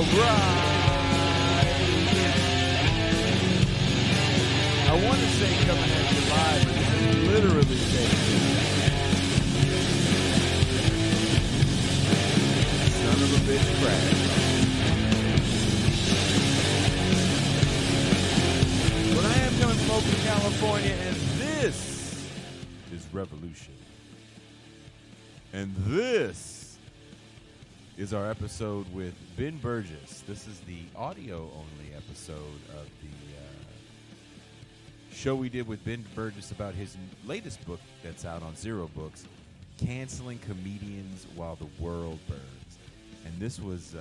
All right. I want to say coming at you live, but this is literally taking. Son of a bitch crash. But I am coming from Oakland, California, and this is Revolution. And this is our episode with Ben Burgis. This is the audio-only episode of the show we did with Ben Burgis about his latest book that's out on Zero Books, Canceling Comedians While the World Burns. And this was,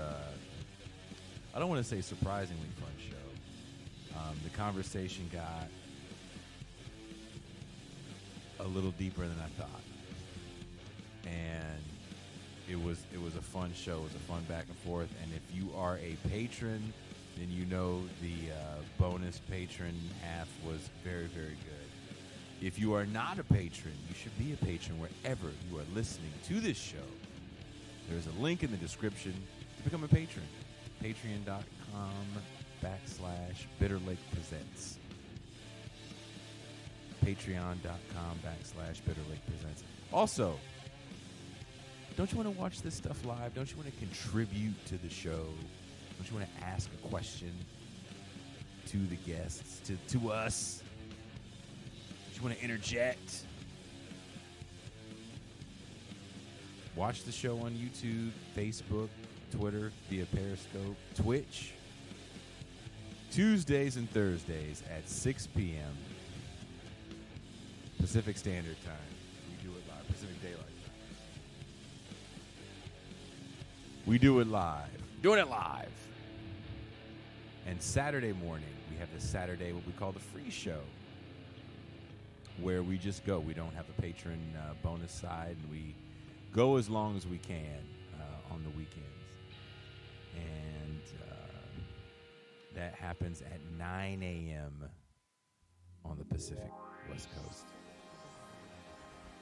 I don't want to say surprisingly fun show. The conversation got a little deeper than I thought. And it was a fun show. It was a fun back and forth. And if you are a patron, then you know the bonus patron half was very, very good. If you are not a patron, you should be a patron wherever you are listening to this show. There's a link in the description to become a patron. Patreon.com/BitterLakePresents. Patreon.com/BitterLakePresents. Also, don't you want to watch this stuff live? Don't you want to contribute to the show? Don't you want to ask a question to the guests, to us? Don't you want to interject? Watch the show on YouTube, Facebook, Twitter, via Periscope, Twitch. Tuesdays and Thursdays at 6 p.m. Pacific Standard Time. We do it live. Pacific Daylight Time. We do it live. Doing it live. And Saturday morning, we have the Saturday, what we call the free show, where we just go. We don't have a patron bonus side, and we go as long as we can on the weekends. And that happens at 9 a.m. on the Pacific West Coast.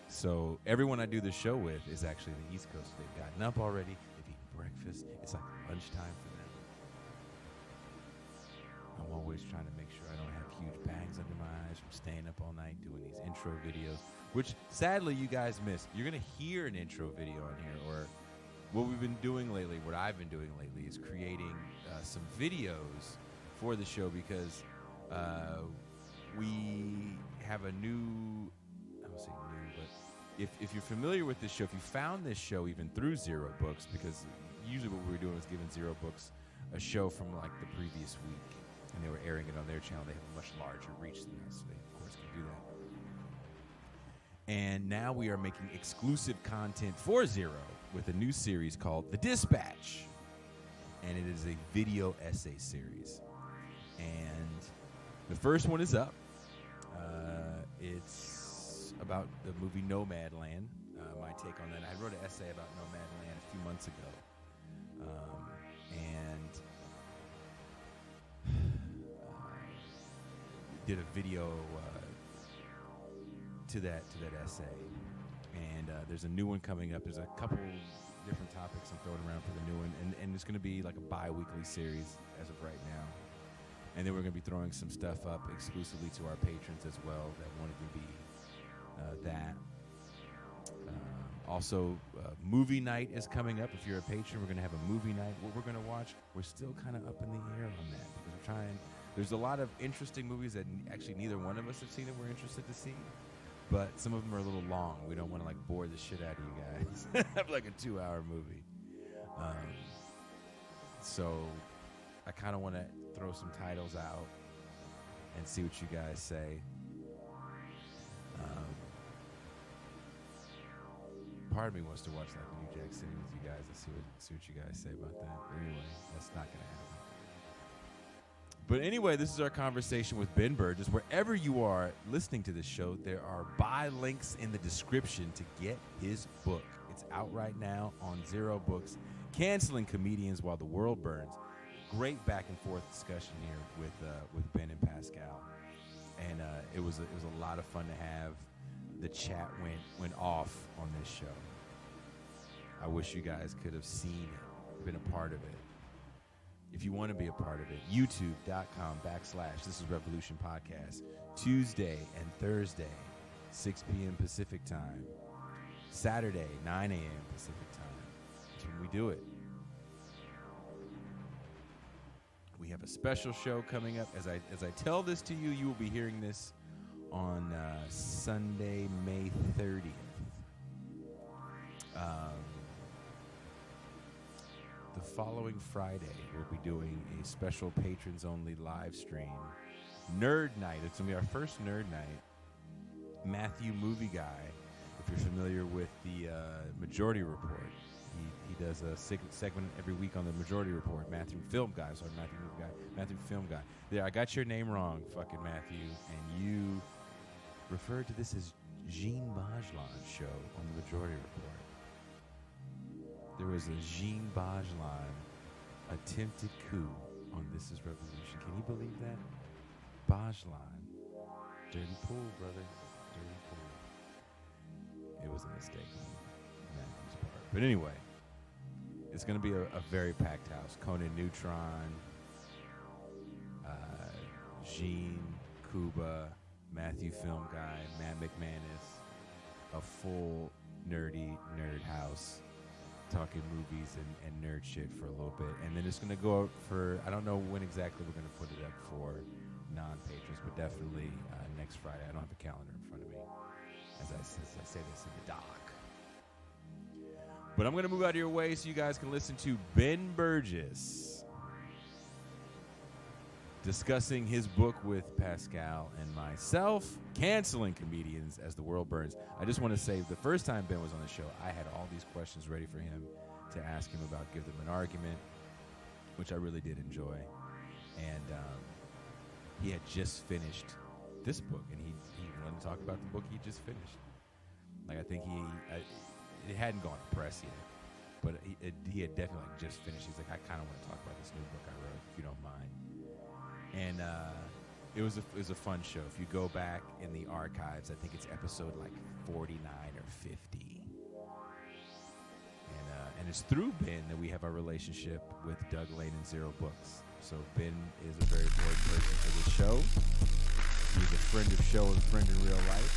So everyone I do the show with is actually the East Coast. They've gotten up already. They've eaten breakfast. It's like lunchtime for them. I'm always trying to make sure I don't have huge bags under my eyes from staying up all night doing these intro videos, which sadly you guys missed. You're going to hear an intro video on here, or what we've been doing lately, what I've been doing lately is creating some videos for the show because we have a new, I don't say new, but if you're familiar with this show, if you found this show even through Zero Books, because usually what we were doing was giving Zero Books a show from like the previous week, and they were airing it on their channel. They have a much larger reach than us, so they of course can do that. And now we are making exclusive content for Zero with a new series called The Dispatch. And it is a video essay series. And the first one is up. It's about the movie Nomadland. My take on that. I wrote an essay about Nomadland a few months ago. And did a video to that essay. And there's a new one coming up. There's a couple different topics I'm throwing around for the new one, and it's going to be like a bi-weekly series as of right now. And then we're going to be throwing some stuff up exclusively to our patrons as well that wanted to be that. Also, movie night is coming up. If you're a patron, we're going to have a movie night. What we're going to watch, we're still kind of up in the air on that because we're trying. There's a lot of interesting movies that actually neither one of us have seen that we're interested to see. But some of them are a little long. We don't want to like bore the shit out of you guys. Have like a 2-hour movie. So I kind of want to throw some titles out and see what you guys say. Part of me wants to watch like New Jack City with you guys and see what you guys say about that. But anyway, that's not going to happen. But anyway, this is our conversation with Ben Burgis. Wherever you are listening to this show, there are buy links in the description to get his book. It's out right now on Zero Books, Canceling Comedians While the World Burns. Great back and forth discussion here with Ben and Pascal, and it was a lot of fun to have. The chat went off on this show. I wish you guys could have seen it, been a part of it. if you want to be a part of it, youtube.com/This Is Revolution Podcast, Tuesday and Thursday, 6 p.m. Pacific time. Saturday, 9 a.m. Pacific time. That's when we do it. We have a special show coming up. As I tell this to you, you will be hearing this on Sunday, May 30th. The following Friday, we'll be doing a special patrons-only live stream, Nerd Night. It's going to be our first Nerd Night. Matthew Movie Guy, if you're familiar with the Majority Report, he does a segment every week on the Majority Report. Matthew Film Guy. Matthew Film Guy. There, I got your name wrong, fucking Matthew, and you referred to this as Jean Bajlan's show on the Majority Report. There was a Jean Bajlan attempted coup on This Is Revolution. Can you believe that? Bajlan. Dirty pool, brother. Dirty pool. It was a mistake on Matthew's part. But anyway, it's going to be a very packed house. Conan Neutron, Jean, Kuba, Matthew Film Guy, Matt McManus, a full nerd house. Talking movies and nerd shit for a little bit. And then it's going to go up for, I don't know when exactly we're going to put it up for non-patrons, but definitely next Friday. I don't have a calendar in front of me as I say this in the doc. But I'm going to move out of your way so you guys can listen to Ben Burgis discussing his book with Pascal and myself, Canceling Comedians as the World Burns. I just want to say, the first time Ben was on the show, I had all these questions ready for him to ask him about Give Them an Argument, which I really did enjoy. And he had just finished this book, and he wanted to talk about the book he just finished. Like, I think it hadn't gone to press yet, but he had definitely just finished. He's like, I kind of want to talk about this new book I wrote, if you don't mind. And it was a fun show. If you go back in the archives, I think it's episode like 49 or 50. And it's through Ben that we have our relationship with Doug Lane and Zero Books. So Ben is a very important person for this show. He's a friend of show and friend in real life.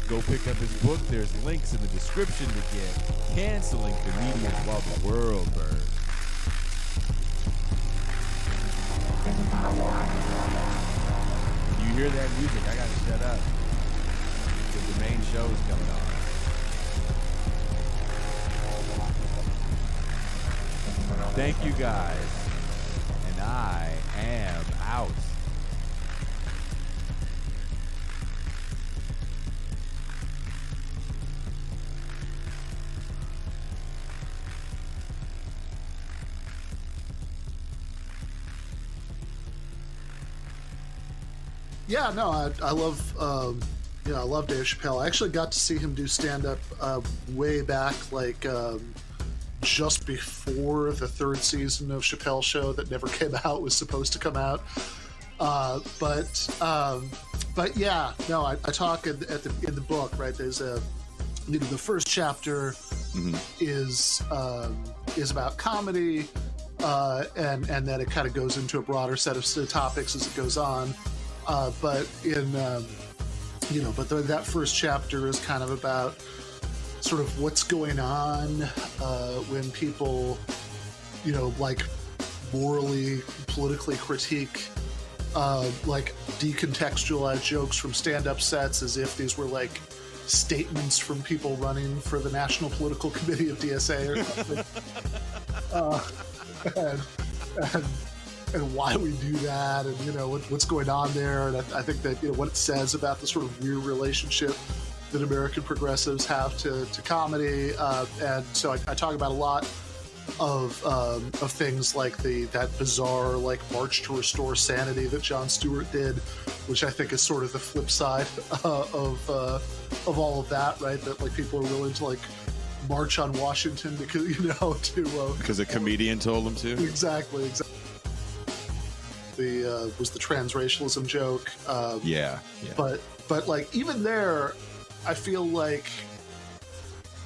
Go pick up his book. There's links in the description to get Canceling Comedians While the World Burns. When you hear that music, I gotta shut up because the main show is coming on. Thank you guys, and I am out. Yeah, no, I love, I love Dave Chappelle. I actually got to see him do stand-up way back, like just before the third season of Chappelle Show that never came out was supposed to come out. But yeah, no, I talk in the book, right? There's the first chapter is about comedy, and then it kind of goes into a broader set of topics as it goes on. But that first chapter is kind of about sort of what's going on when people, like morally, politically critique, like decontextualize jokes from stand-up sets as if these were like statements from people running for the National Political Committee of DSA or something. And why we do that, and what's going on there, and I think that what it says about the sort of weird relationship that American progressives have to comedy, and so I talk about a lot of things like that bizarre like March to Restore Sanity that Jon Stewart did, which I think is sort of the flip side of all of that, right? That like people are willing to like march on Washington because because a comedian told them to. Exactly. Was the transracialism joke. Yeah. But like even there, I feel like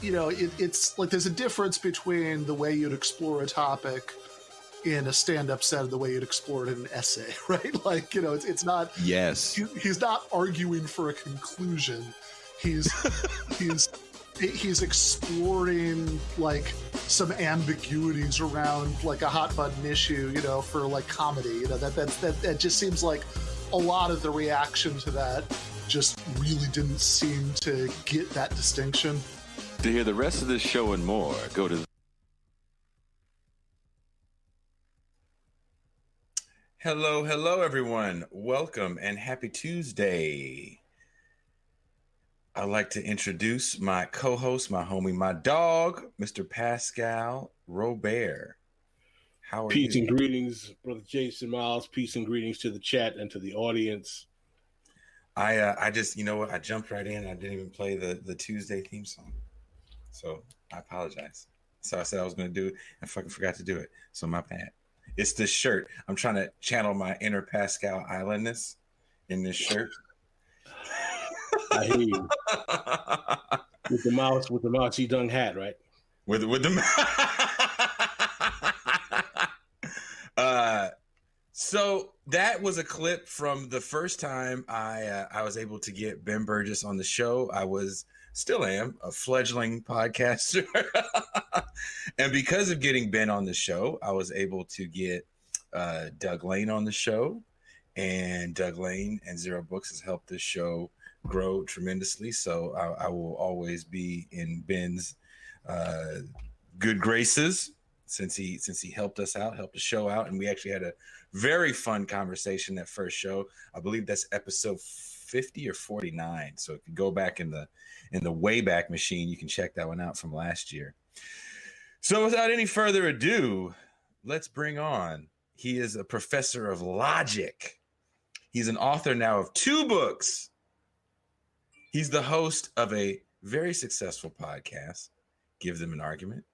it's like there's a difference between the way you'd explore a topic in a stand-up set the way you'd explore it in an essay, right? Like, it's not. Yes. He's not arguing for a conclusion. He's he's exploring like some ambiguities around like a hot button issue, for like comedy. That just seems like a lot of the reaction to that just really didn't seem to get that distinction. To hear the rest of this show and more, go to... Hello, everyone. Welcome and happy Tuesday. I'd like to introduce my co-host, my homie, my dog, Mr. Pascal Robert. How are you? Peace and greetings, Brother Jason Miles. Peace and greetings to the chat and to the audience. I just, I jumped right in. I didn't even play the Tuesday theme song. So I apologize. So I said I was going to do it and fucking forgot to do it. So my bad. It's this shirt. I'm trying to channel my inner Pascal Islandness in this shirt. I hear you. with the Mao Zedong hat, right? With the so that was a clip from the first time I was able to get Ben Burgis on the show. I still am a fledgling podcaster. And because of getting Ben on the show, I was able to get Doug Lane on the show. And Doug Lane and Zero Books has helped this show grow tremendously. So I will always be in Ben's good graces since he helped us out, helped the show out. And we actually had a very fun conversation that first show. I believe that's episode 50 or 49. So if you go back in the Wayback Machine, you can check that one out from last year. So without any further ado, let's bring on. He is a professor of logic. He's an author now of 2 books. He's the host of a very successful podcast, Give Them an Argument.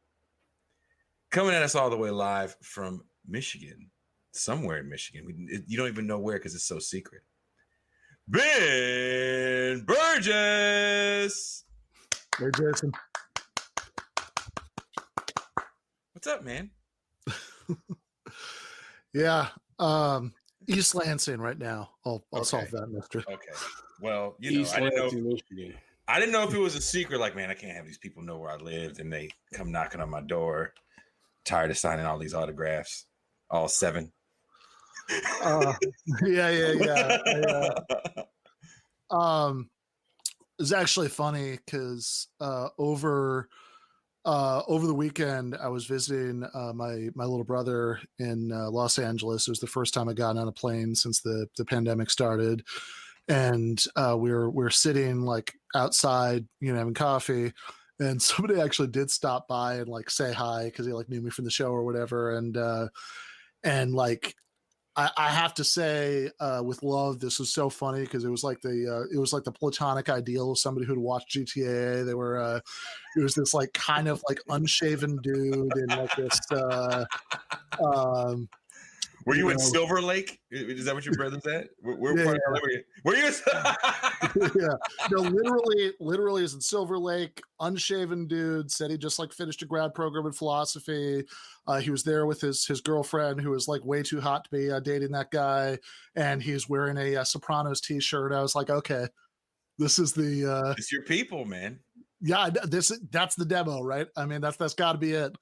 Coming at us all the way live from Michigan, somewhere in Michigan. You don't even know where because it's so secret. Ben Burgis. Hey, Jason. What's up, man? Yeah. East Lansing right now. I'll solve that mystery. Okay. Well, East I didn't know if it was a secret. Like, man, I can't have these people know where I lived, and they come knocking on my door. Tired of signing all these autographs, all 7. Yeah. It's actually funny because over the weekend I was visiting my little brother in Los Angeles. It was the first time I got on a plane since the pandemic started, and we're sitting like outside, having coffee. And somebody actually did stop by and like say hi because he like knew me from the show or whatever. And like I have to say, with love, this was so funny because it was like the platonic ideal of somebody who'd watched GTA. They were it was this like kind of like unshaven dude in like this. Were you in Silver Lake? Is that what your brother's at? Where were you? Yeah, no, literally is in Silver Lake. Unshaven dude, said he just like finished a grad program in philosophy. He was there with his girlfriend who was like way too hot to be dating that guy, and he's wearing a Sopranos t-shirt. I was like, okay, this is the it's your people, man. Yeah, that's the demo, right? I mean, that's got to be it.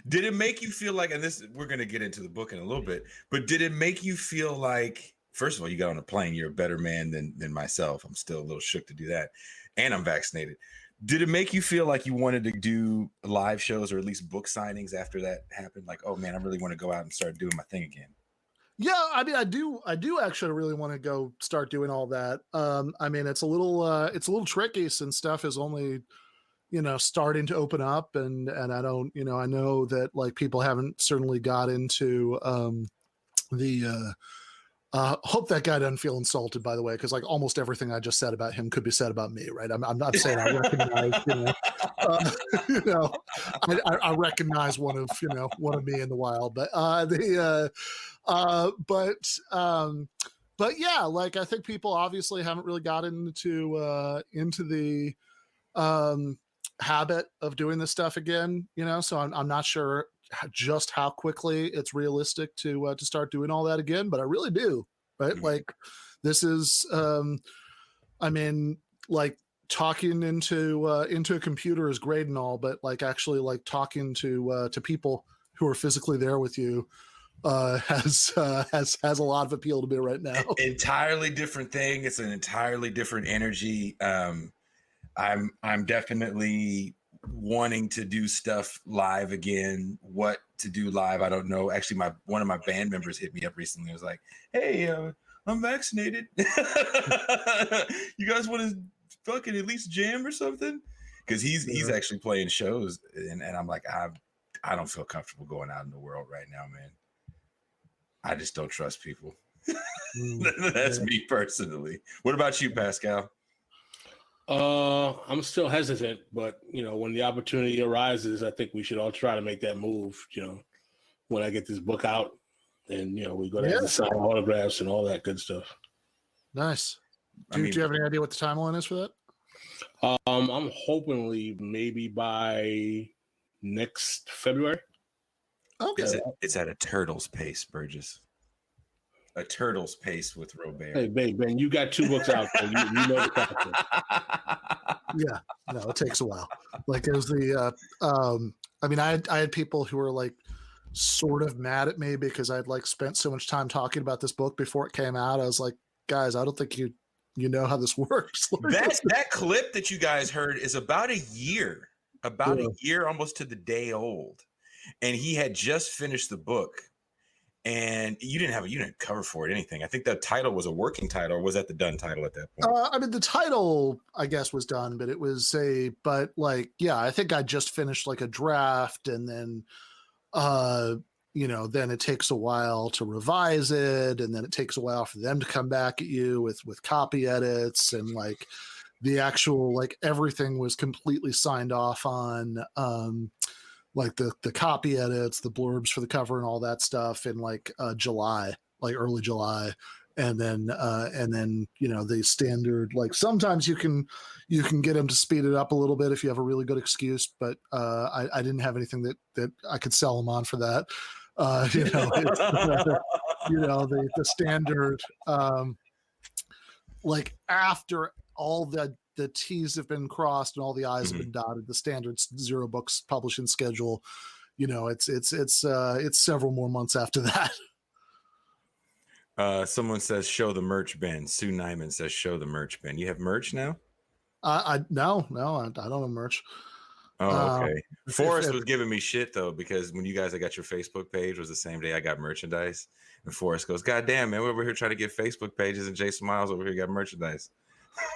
Did it make you feel like, and this, we're going to get into the book in a little bit, but did it make you feel like, first of all, you got on a plane, you're a better man than myself. I'm still a little shook to do that. And I'm vaccinated. Did it make you feel like you wanted to do live shows or at least book signings after that happened? Like, oh man, I really want to go out and start doing my thing again. Yeah, I mean, I do actually really want to go start doing all that. I mean, it's a little tricky since stuff is only, starting to open up, and I don't, I know that like people haven't certainly got into the hope that guy doesn't feel insulted, by the way, because like almost everything I just said about him could be said about me, right? I'm not saying I recognize, I recognize one of me in the wild, but yeah, like I think people obviously haven't really gotten into the habit of doing this stuff again, so I'm not sure just how quickly it's realistic to start doing all that again, but I really do. Right, like this is, I mean, like talking into a computer is great and all, but like actually like talking to people who are physically there with you has a lot of appeal to me right now. Entirely different thing. It's an entirely different energy. I'm definitely wanting to do stuff live again. What to do live, I don't know. Actually, one of my band members hit me up recently. It was like, "Hey, I'm vaccinated. You guys want to fucking at least jam or something?" Because he's actually playing shows, and I'm like, I don't feel comfortable going out in the world right now, man. I just don't trust people. That's me personally. What about you, Pascal? I'm still hesitant, but when the opportunity arises, I think we should all try to make that move. When I get this book out, and we're gonna have to sign autographs and all that good stuff. Nice. Do you have any idea what the timeline is for that? I'm hoping maybe by next February. Okay. It's at a turtle's pace, Burgess. A turtle's pace with Robert. Hey, Ben, you got 2 books out there. You know the content. Yeah, no, it takes a while. Like it was the, I mean, I had people who were like sort of mad at me because I'd like spent so much time talking about this book before it came out. I was like, guys, I don't think you know how this works. that clip that you guys heard is about a year almost to the day old, and he had just finished the book. And you didn't cover for it anything. I think the title was a working title, or was that the done title at that point? I mean, the title, I guess, was done, but it was I think I just finished like a draft, and then, then it takes a while to revise it, and then it takes a while for them to come back at you with copy edits, and like the actual, like everything was completely signed off on. Like the copy edits, the blurbs for the cover and all that stuff in like July, like early July. And then the standard, like sometimes you can get them to speed it up a little bit if you have a really good excuse, but I didn't have anything that I could sell them on for that. The standard, like after all the T's have been crossed and all the I's have been dotted, the standard 0 books publishing schedule, it's several more months after that. Someone says, show the merch, Ben. Sue Nyman says, show the merch, Ben. You have merch now? I don't have merch. Oh, okay. Forrest was giving me shit though, because when you guys, I got your Facebook page was the same day I got merchandise. And Forrest goes, God damn, man, we're over here trying to get Facebook pages, and Jason Miles over here got merchandise.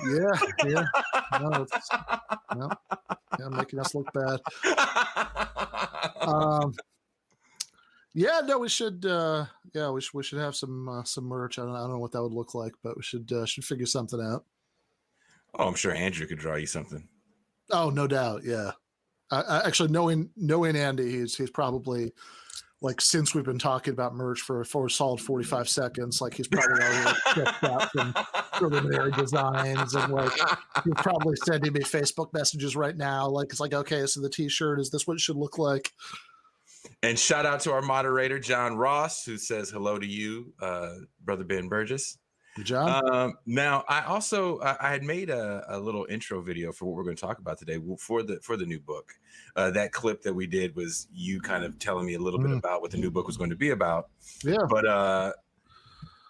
Yeah. No, making us look bad. We should. We should have some merch. I don't know what that would look like, but we should figure something out. Oh, I'm sure Andrew could draw you something. Oh, no doubt. Yeah. I actually knowing Andy, he's probably, like, since we've been talking about merch for a solid 45 seconds, like he's probably already checked out some preliminary designs, and like he's probably sending me Facebook messages right now. Like, it's like, okay, so the t-shirt, is this what it should look like? And shout out to our moderator, John Ross, who says hello to you, Brother Ben Burgis. John. Now, I also I had made a little intro video for what we're going to talk about today for the new book. That clip that we did was you kind of telling me a little bit about what the new book was going to be about. Yeah. But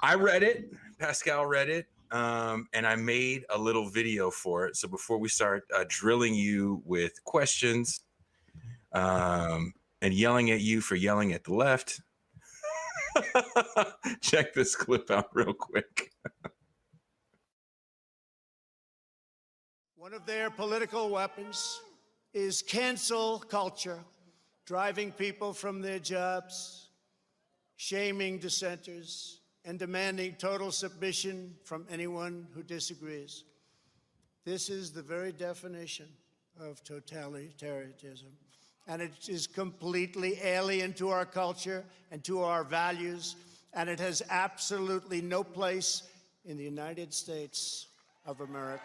I read it. Pascal read it. And I made a little video for it. So before we start drilling you with questions and yelling at you for yelling at the left, check this clip out real quick. One of their political weapons is cancel culture, driving people from their jobs, shaming dissenters, and demanding total submission from anyone who disagrees. This is the very definition of totalitarianism, and it is completely alien to our culture and to our values, and it has absolutely no place in the United States of America.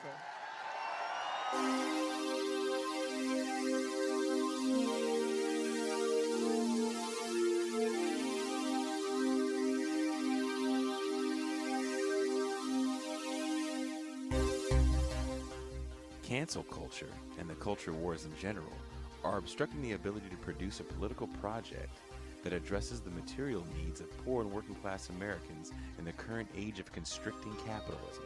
Cancel culture and the culture wars in general are obstructing the ability to produce a political project that addresses the material needs of poor and working class Americans in the current age of constricting capitalism.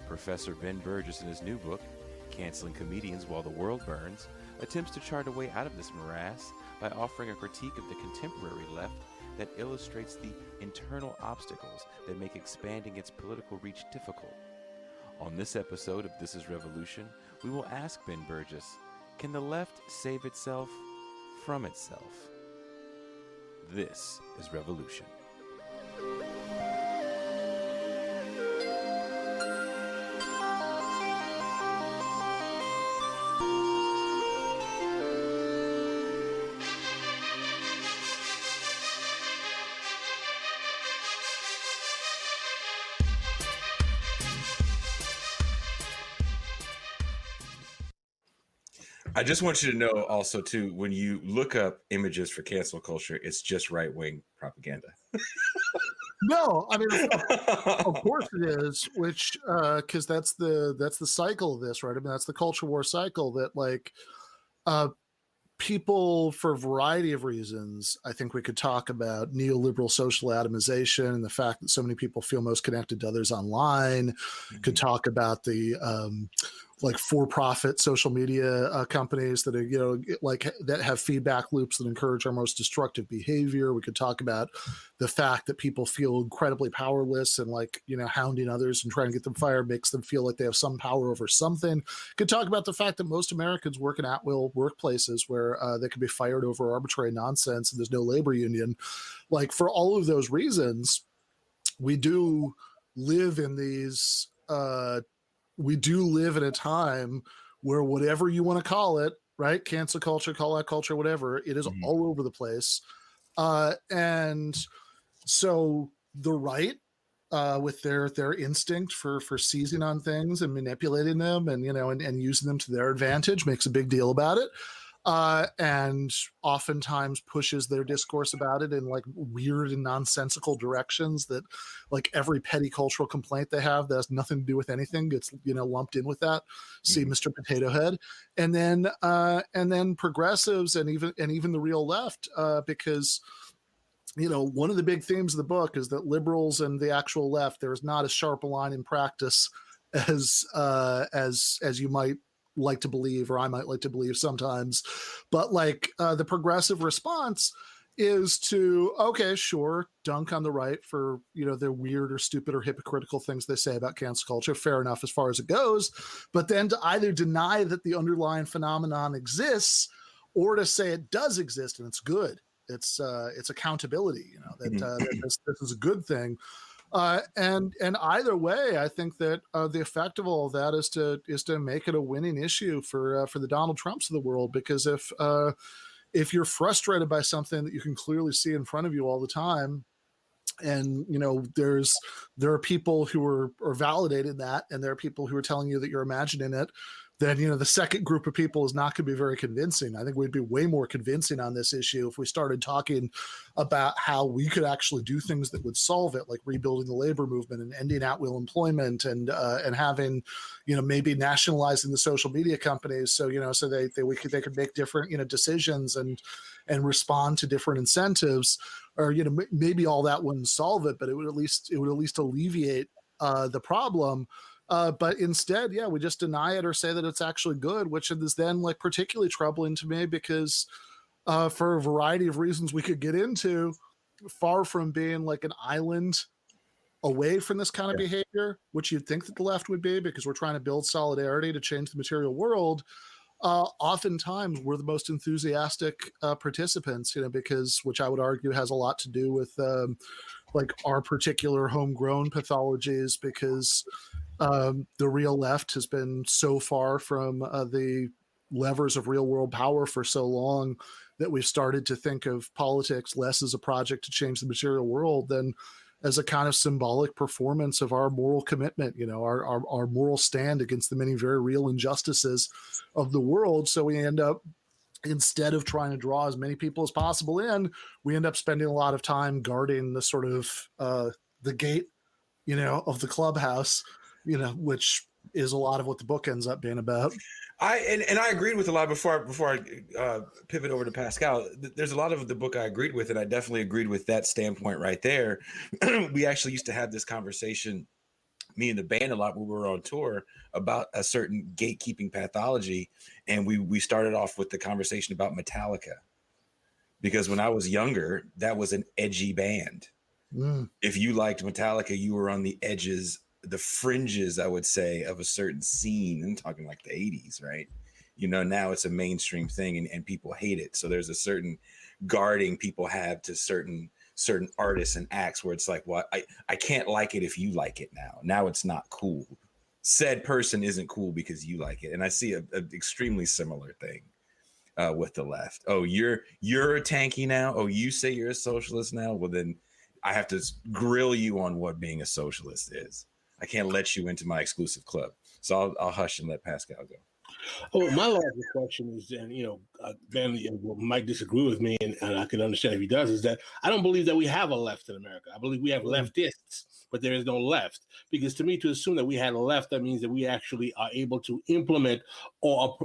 Professor Ben Burgis, in his new book, Canceling Comedians While the World Burns, attempts to chart a way out of this morass by offering a critique of the contemporary left that illustrates the internal obstacles that make expanding its political reach difficult. On this episode of This is Revolution, we will ask Ben Burgis, can the left save itself from itself? This is Revolution. I just want you to know also, too, when you look up images for cancel culture, it's just right-wing propaganda. No, I mean, of course it is, which because that's the cycle of this, right? I mean, that's the culture war cycle that, like, people, for a variety of reasons, I think we could talk about neoliberal social atomization and the fact that so many people feel most connected to others online. Could talk about the like for-profit social media companies that are, like that have feedback loops that encourage our most destructive behavior. We could talk about the fact that people feel incredibly powerless and, like, hounding others and trying to get them fired makes them feel like they have some power over something. Could talk about the fact that most Americans work in at-will workplaces where they can be fired over arbitrary nonsense and there's no labor union. Like, for all of those reasons, we do live in these we do live in a time where whatever you want to call it, right? Cancel culture, call out culture, whatever, it is all over the place. And so the right, with their instinct for seizing on things and manipulating them and, and using them to their advantage, makes a big deal about it. And oftentimes pushes their discourse about it in, like, weird and nonsensical directions that, like, every petty cultural complaint they have that has nothing to do with anything gets, lumped in with that. See Mr. Potato Head. And then progressives and even the real left, because, one of the big themes of the book is that liberals and the actual left, there is not as sharp a line in practice as you might like to believe, or I might like to believe sometimes. But, like, the progressive response is to, okay, sure, dunk on the right for, their weird or stupid or hypocritical things they say about cancel culture. Fair enough as far as it goes. But then to either deny that the underlying phenomenon exists or to say it does exist and it's good. It's accountability, that this is a good thing. And either way, I think that the effect of all of that is to make it a winning issue for the Donald Trumps of the world. Because if you're frustrated by something that you can clearly see in front of you all the time, and there are people who are validating that, and there are people who are telling you that you're imagining it, then the second group of people is not going to be very convincing. I think we'd be way more convincing on this issue if we started talking about how we could actually do things that would solve it, like rebuilding the labor movement and ending at-will employment and having, maybe nationalizing the social media companies, so they could make different decisions and respond to different incentives, or maybe all that wouldn't solve it, but it would at least alleviate the problem. But instead, we just deny it or say that it's actually good, which is then, like, particularly troubling to me because for a variety of reasons we could get into, far from being like an island away from this kind of behavior, which you'd think that the left would be, because we're trying to build solidarity to change the material world. Oftentimes we're the most enthusiastic participants, because, which I would argue has a lot to do with like our particular homegrown pathologies, because the real left has been so far from the levers of real world power for so long that we've started to think of politics less as a project to change the material world than as a kind of symbolic performance of our moral commitment, our moral stand against the many very real injustices of the world. So we end up, instead of trying to draw as many people as possible in, we end up spending a lot of time guarding the sort of the gate, of the clubhouse, which is a lot of what the book ends up being about. I agreed with a lot before I pivot over to Pascal. There's a lot of the book I agreed with, and I definitely agreed with that standpoint right there. We actually used to have this conversation, me and the band, a lot when we were on tour, about a certain gatekeeping pathology, and we started off with the conversation about Metallica, because when I was younger, that was an edgy band. If you liked Metallica, you were on the edges, the fringes, I would say, of a certain scene. I'm talking like the 80s, right? You know, now it's a mainstream thing and people hate it. So there's a certain guarding people have to certain artists and acts where it's like, well, I can't like it if you like it now. Now it's not cool. Said person isn't cool because you like it. And I see a extremely similar thing with the left. Oh, you're a tanky now? Oh, you say you're a socialist now? Well, then I have to grill you on what being a socialist is. I can't let you into my exclusive club. So I'll hush and let Pascal go. Oh, my last question is, and Ben might disagree with me, and I can understand if he does, is that I don't believe that we have a left in America. I believe we have leftists, but there is no left. Because to me, to assume that we had a left, that means that we actually are able to implement or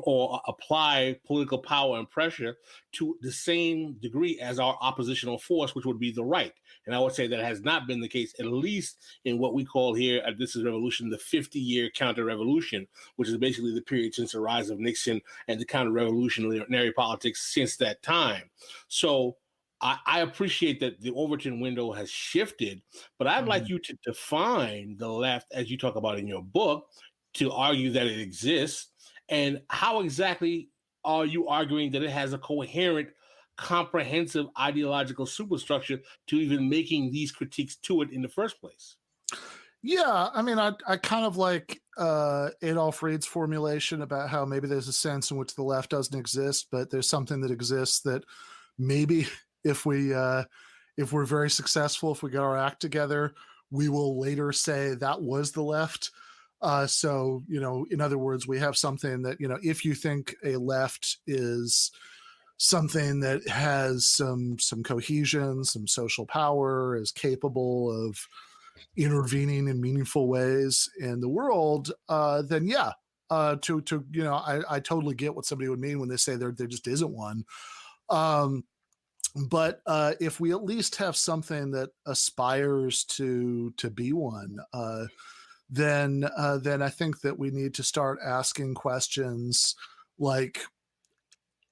apply political power and pressure to the same degree as our oppositional force, which would be the right. And I would say that has not been the case, at least in what we call here at This Is Revolution, the 50-year counter-revolution, which is basically the period since the rise of Nixon and the counter-revolutionary politics since that time. So I appreciate that the Overton window has shifted, but I'd like you to define the left, as you talk about in your book, to argue that it exists. And how exactly are you arguing that it has a coherent, comprehensive ideological superstructure to even making these critiques to it in the first place? Yeah, I mean, I kind of like Adolf Reed's formulation about how maybe there's a sense in which the left doesn't exist, but there's something that exists that maybe if we're very successful, if we get our act together, we will later say that was the left. So, in other words, we have something that, if you think a left is something that has some cohesion, some social power, is capable of intervening in meaningful ways in the world, then yeah, I totally get what somebody would mean when they say there just isn't one. But if we at least have something that aspires to be one, then I think that we need to start asking questions like,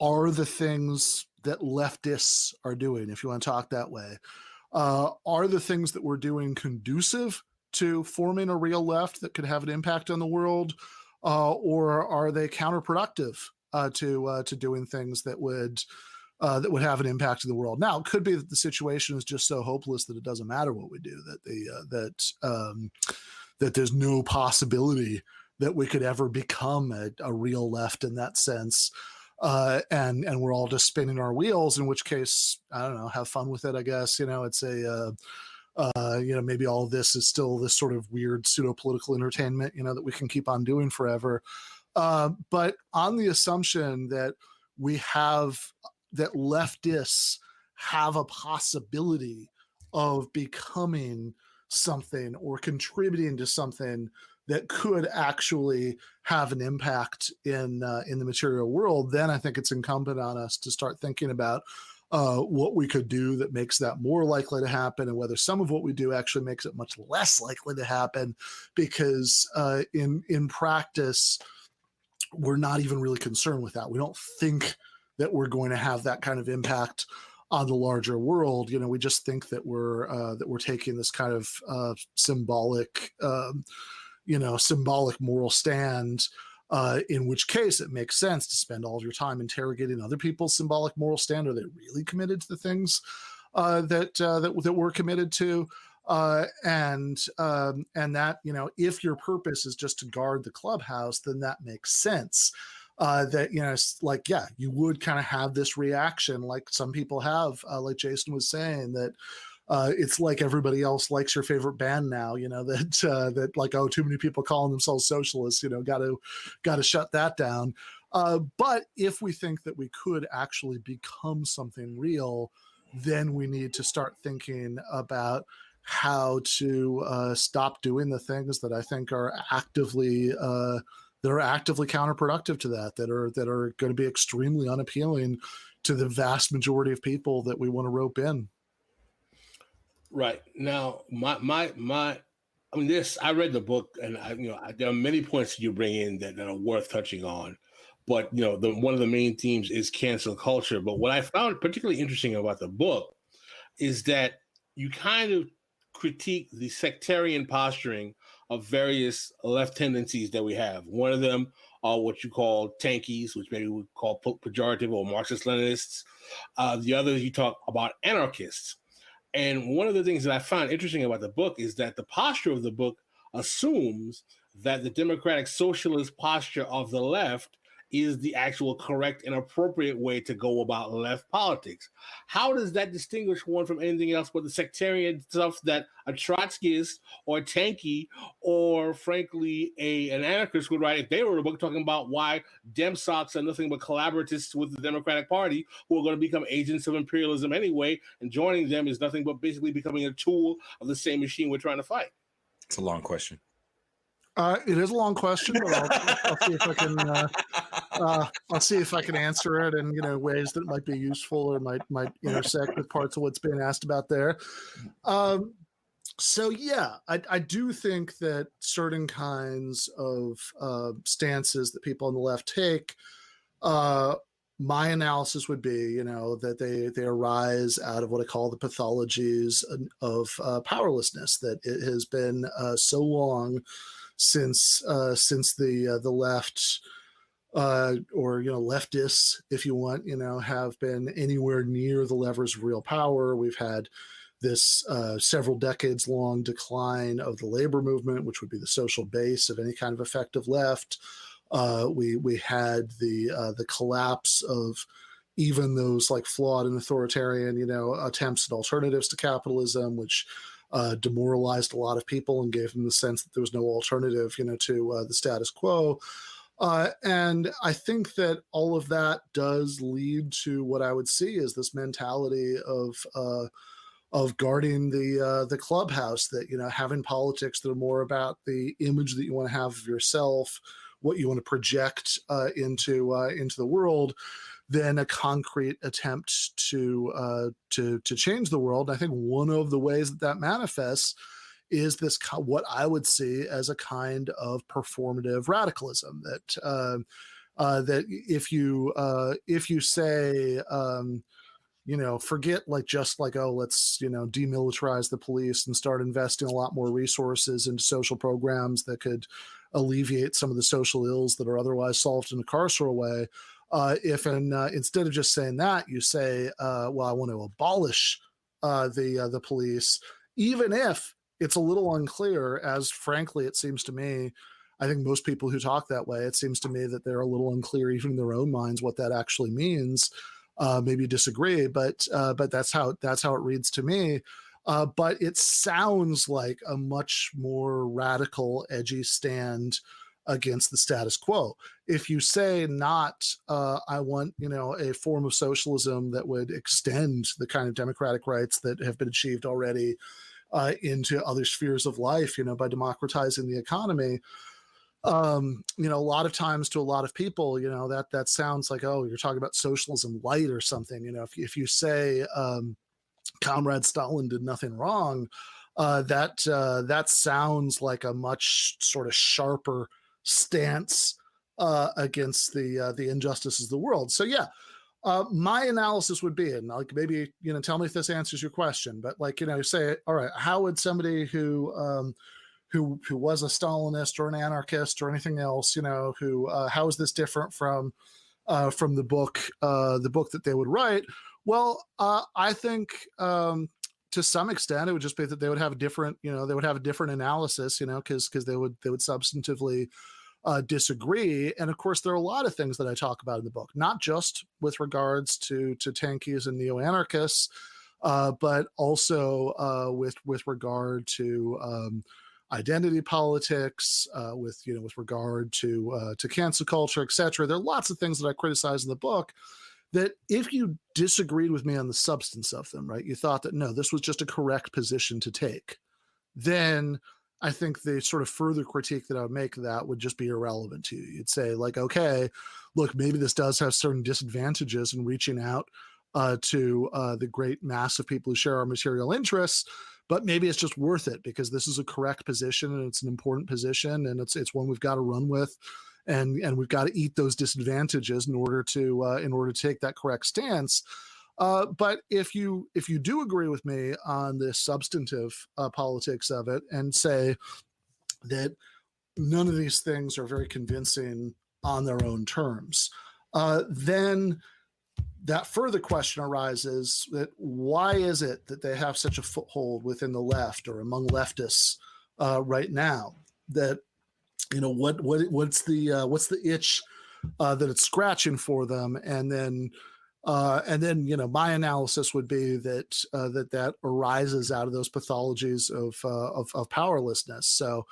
are the things that leftists are doing, if you want to talk that way, are the things that we're doing conducive to forming a real left that could have an impact on the world, or are they counterproductive to doing things that would have an impact in the world? Now, it could be that the situation is just so hopeless that it doesn't matter what we do, that there's no possibility that we could ever become a real left in that sense. And we're all just spinning our wheels, in which case, I don't know, have fun with it, I guess. It's maybe all of this is still this sort of weird pseudo-political entertainment, that we can keep on doing forever. But on the assumption that that leftists have a possibility of becoming something or contributing to something that could actually have an impact in the material world, then I think it's incumbent on us to start thinking about what we could do that makes that more likely to happen, and whether some of what we do actually makes it much less likely to happen, because in practice, we're not even really concerned with that. We don't think that we're going to have that kind of impact on the larger world. We just think that we're taking this kind of symbolic moral stand, in which case it makes sense to spend all of your time interrogating other people's symbolic moral stand. Are they really committed to the things that we're committed to? And that, if your purpose is just to guard the clubhouse, then that makes sense. You would kind of have this reaction like some people have, like Jason was saying, that it's like everybody else likes your favorite band now, that like, oh, too many people calling themselves socialists, got to shut that down. But if we think that we could actually become something real, then we need to start thinking about how to stop doing the things that I think are actively counterproductive to that are going to be extremely unappealing to the vast majority of people that we want to rope in. Right. Now, I mean, I read the book, and there are many points you bring in that are worth touching on. But one of the main themes is cancel culture. But what I found particularly interesting about the book is that you kind of critique the sectarian posturing of various left tendencies that we have. One of them are what you call tankies, which maybe we call pejorative or Marxist-Leninists. The other, you talk about anarchists. And one of the things that I found interesting about the book is that the posture of the book assumes that the democratic socialist posture of the left is the actual correct and appropriate way to go about left politics. How does that distinguish one from anything else but the sectarian stuff that a Trotskyist or a Tanky or, frankly, an anarchist would write if they wrote a book talking about why Dem Socs are nothing but collaboratists with the Democratic Party who are going to become agents of imperialism anyway, and joining them is nothing but basically becoming a tool of the same machine we're trying to fight? It's a long question. It is a long question, but I'll see if I can. I'll see if I can answer it in ways that might be useful or might intersect with parts of what's being asked about there. So yeah, I do think that certain kinds of stances that people on the left take, my analysis would be, that they arise out of what I call the pathologies of powerlessness. That it has been so long since the left or leftists, if you want, have been anywhere near the levers of real power. We've had this several decades long decline of the labor movement, which would be the social base of any kind of effective left. We had the collapse of even those like flawed and authoritarian, attempts at alternatives to capitalism, which demoralized a lot of people and gave them the sense that there was no alternative, to the status quo. And I think that all of that does lead to what I would see as this mentality of guarding the clubhouse, that, having politics that are more about the image that you want to have of yourself, what you want to project into the world, than a concrete attempt to change the world. And I think one of the ways that manifests is this, what I would see as a kind of performative radicalism. That if you say, forget let's demilitarize the police and start investing a lot more resources into social programs that could alleviate some of the social ills that are otherwise solved in a carceral way. Instead of just saying that, you say, well, I want to abolish the police, even if it's a little unclear, as frankly it seems to me, I think most people who talk that way, it seems to me that they're a little unclear even in their own minds what that actually means. Maybe you disagree, but that's how it reads to me. But it sounds like a much more radical, edgy stand against the status quo. If you say not, I want, a form of socialism that would extend the kind of democratic rights that have been achieved already into other spheres of life, by democratizing the economy. A lot of times to a lot of people, that sounds like, oh, you're talking about socialism light or something. If you say Comrade Stalin did nothing wrong, that sounds like a much sort of sharper stance against the injustices of the world. So yeah, my analysis would be, and like maybe tell me if this answers your question, but say, all right, how would somebody who was a Stalinist or an anarchist or anything else, how is this different from the book that they would write? Well, I think to some extent it would just be that they would have a different, analysis, because they would substantively disagree. And of course, there are a lot of things that I talk about in the book, not just with regards to tankies and neo-anarchists, but also with regard to identity politics, with regard to cancel culture, etc. There are lots of things that I criticize in the book that if you disagreed with me on the substance of them, right, you thought that no, this was just a correct position to take, then I think the sort of further critique that I would make of that would just be irrelevant to you. You'd say like, okay, look, maybe this does have certain disadvantages in reaching out to the great mass of people who share our material interests, but maybe it's just worth it because this is a correct position and it's an important position and it's one we've got to run with, and we've got to eat those disadvantages in order to take that correct stance. But if you do agree with me on the substantive politics of it and say that none of these things are very convincing on their own terms, then that further question arises that why is it that they have such a foothold within the left or among leftists right now? That what's the itch that it's scratching for them, and then my analysis would be that that arises out of those pathologies of powerlessness. So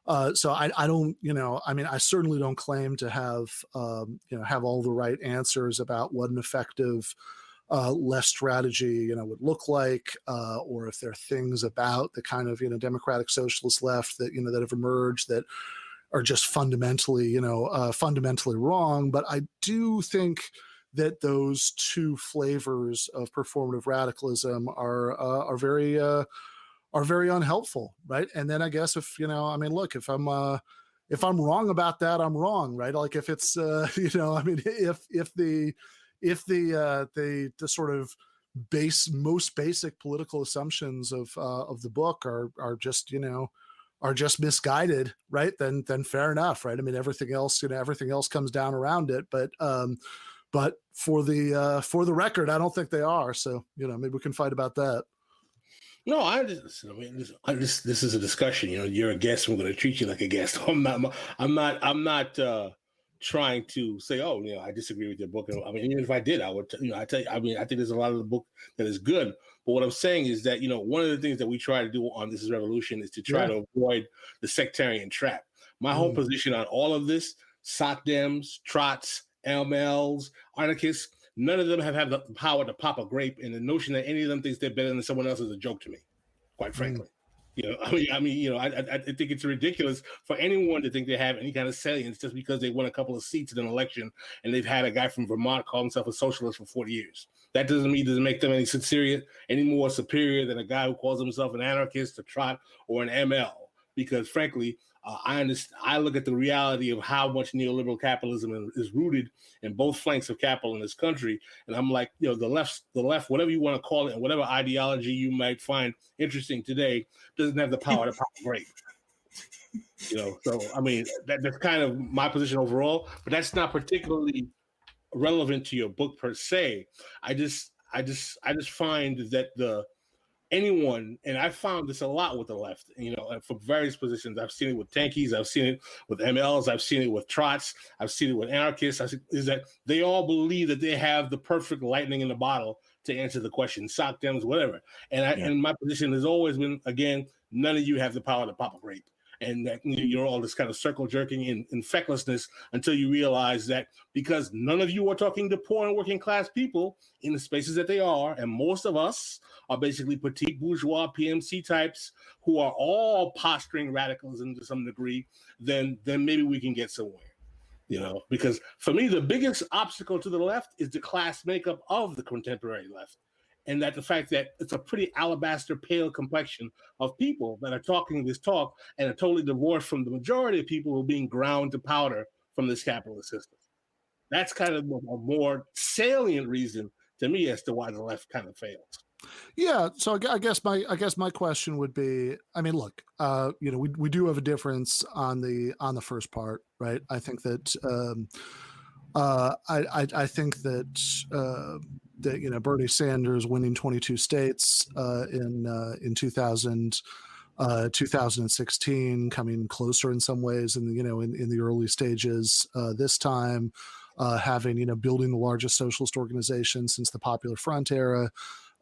I don't, I certainly don't claim to have all the right answers about what an effective left strategy would look like, or if there are things about the kind of democratic socialist left that that have emerged that are just fundamentally wrong. But I do think that those two flavors of performative radicalism are very unhelpful, right? And then I guess if if I'm wrong about that, I'm wrong, right? Like if it's if the sort of most basic political assumptions of the book are just misguided, right? Then fair enough, right? I mean, everything else comes down around it, but for the record, I don't think they are. So maybe we can fight about that. No, this is a discussion. You're a guest. I'm going to treat you like a guest. I'm not trying to say, oh, I disagree with your book. I mean, even if I did, I would, I tell you, I mean, I think there's a lot of the book that is good. But what I'm saying is that, one of the things that we try to do on This Is Revolution is to try to avoid the sectarian trap. My whole position on all of this, soc dems, trots, MLs, anarchists, none of them have the power to pop a grape, and the notion that any of them thinks they're better than someone else is a joke to me, quite frankly. I think it's ridiculous for anyone to think they have any kind of salience just because they won a couple of seats in an election and they've had a guy from Vermont call himself a socialist for 40 years. That doesn't make them any more superior than a guy who calls himself an anarchist, a trot, or an ML. Because frankly, I look at the reality of how much neoliberal capitalism is rooted in both flanks of capital in this country, and I'm like, the left, whatever you want to call it, and whatever ideology you might find interesting today, doesn't have the power to pop a grape. So I mean, that's kind of my position overall, but that's not particularly relevant to your book per se. I just find that anyone, and I found this a lot with the left, from various positions. I've seen it with tankies, I've seen it with MLs, I've seen it with trots, I've seen it with anarchists, is that they all believe that they have the perfect lightning in the bottle to answer the question, soc dems, whatever. And my position has always been, again, none of you have the power to pop a grape. And that you're all this kind of circle jerking and fecklessness until you realize that because none of you are talking to poor and working class people in the spaces that they are, and most of us are basically petite bourgeois PMC types who are all posturing radicalism to some degree, then maybe we can get somewhere. Because for me, the biggest obstacle to the left is the class makeup of the contemporary left. And that the fact that it's a pretty alabaster pale complexion of people that are talking this talk and are totally divorced from the majority of people who are being ground to powder from this capitalist system. That's kind of a more salient reason to me as to why the left kind of fails. Yeah, so I guess my question would be, I mean, look, we do have a difference on the first part, right? I think that I think that Bernie Sanders winning 22 states in 2016, coming closer in some ways in the early stages this time, having building the largest socialist organization since the Popular Front era.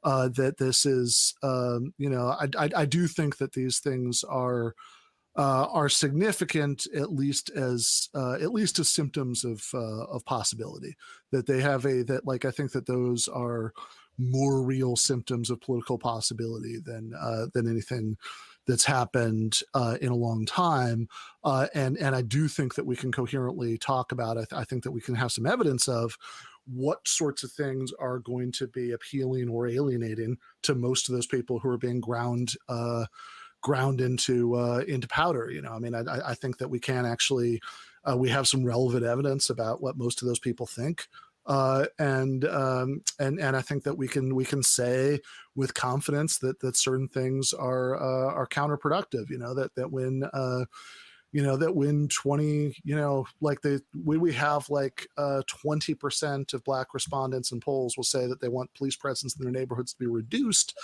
That this is I do think that these things are are significant, at least as symptoms of possibility. That they have I think that those are more real symptoms of political possibility than anything that's happened in a long time. And I do think that we can coherently talk about. I think that we can have some evidence of what sorts of things are going to be appealing or alienating to most of those people who are being ground into powder. I mean, I think that we can actually we have some relevant evidence about what most of those people think. And I think that we can say with confidence that certain things are counterproductive. That when 20, we have 20% of Black respondents in polls will say that they want police presence in their neighborhoods to be reduced.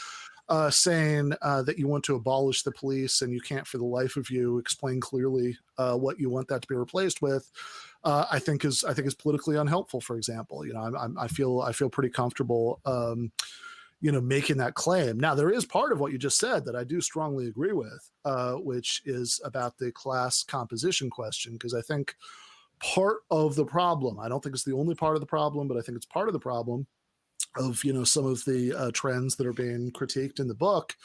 Saying that you want to abolish the police and you can't for the life of you explain clearly what you want that to be replaced with, I think is politically unhelpful. For example, I feel pretty comfortable, making that claim. Now, there is part of what you just said that I do strongly agree with, which is about the class composition question, because I think part of the problem, I don't think it's the only part of the problem, but I think it's part of the problem of some of the trends that are being critiqued in the book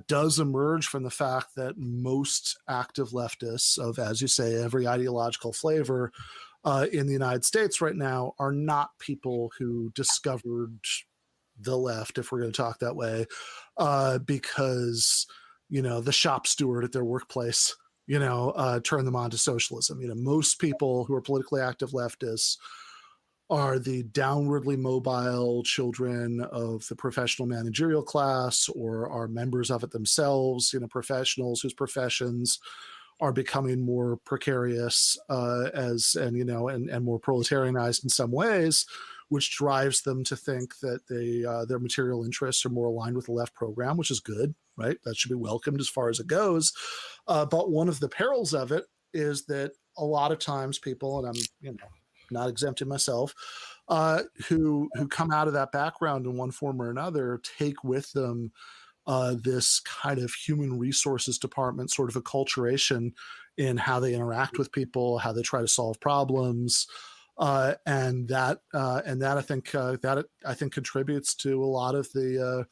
does emerge from the fact that most active leftists of, as you say, every ideological flavor in the United States right now are not people who discovered the left, if we're going to talk that way, because the shop steward at their workplace turned them on to socialism. Most people who are politically active leftists are the downwardly mobile children of the professional managerial class, or are members of it themselves, professionals whose professions are becoming more precarious and more proletarianized in some ways, which drives them to think that their material interests are more aligned with the left program, which is good, right? That should be welcomed as far as it goes. But one of the perils of it is that a lot of times people, and I'm not exempting myself, who come out of that background in one form or another, take with them this kind of human resources department sort of acculturation in how they interact with people, how they try to solve problems, and that I think contributes to a lot of the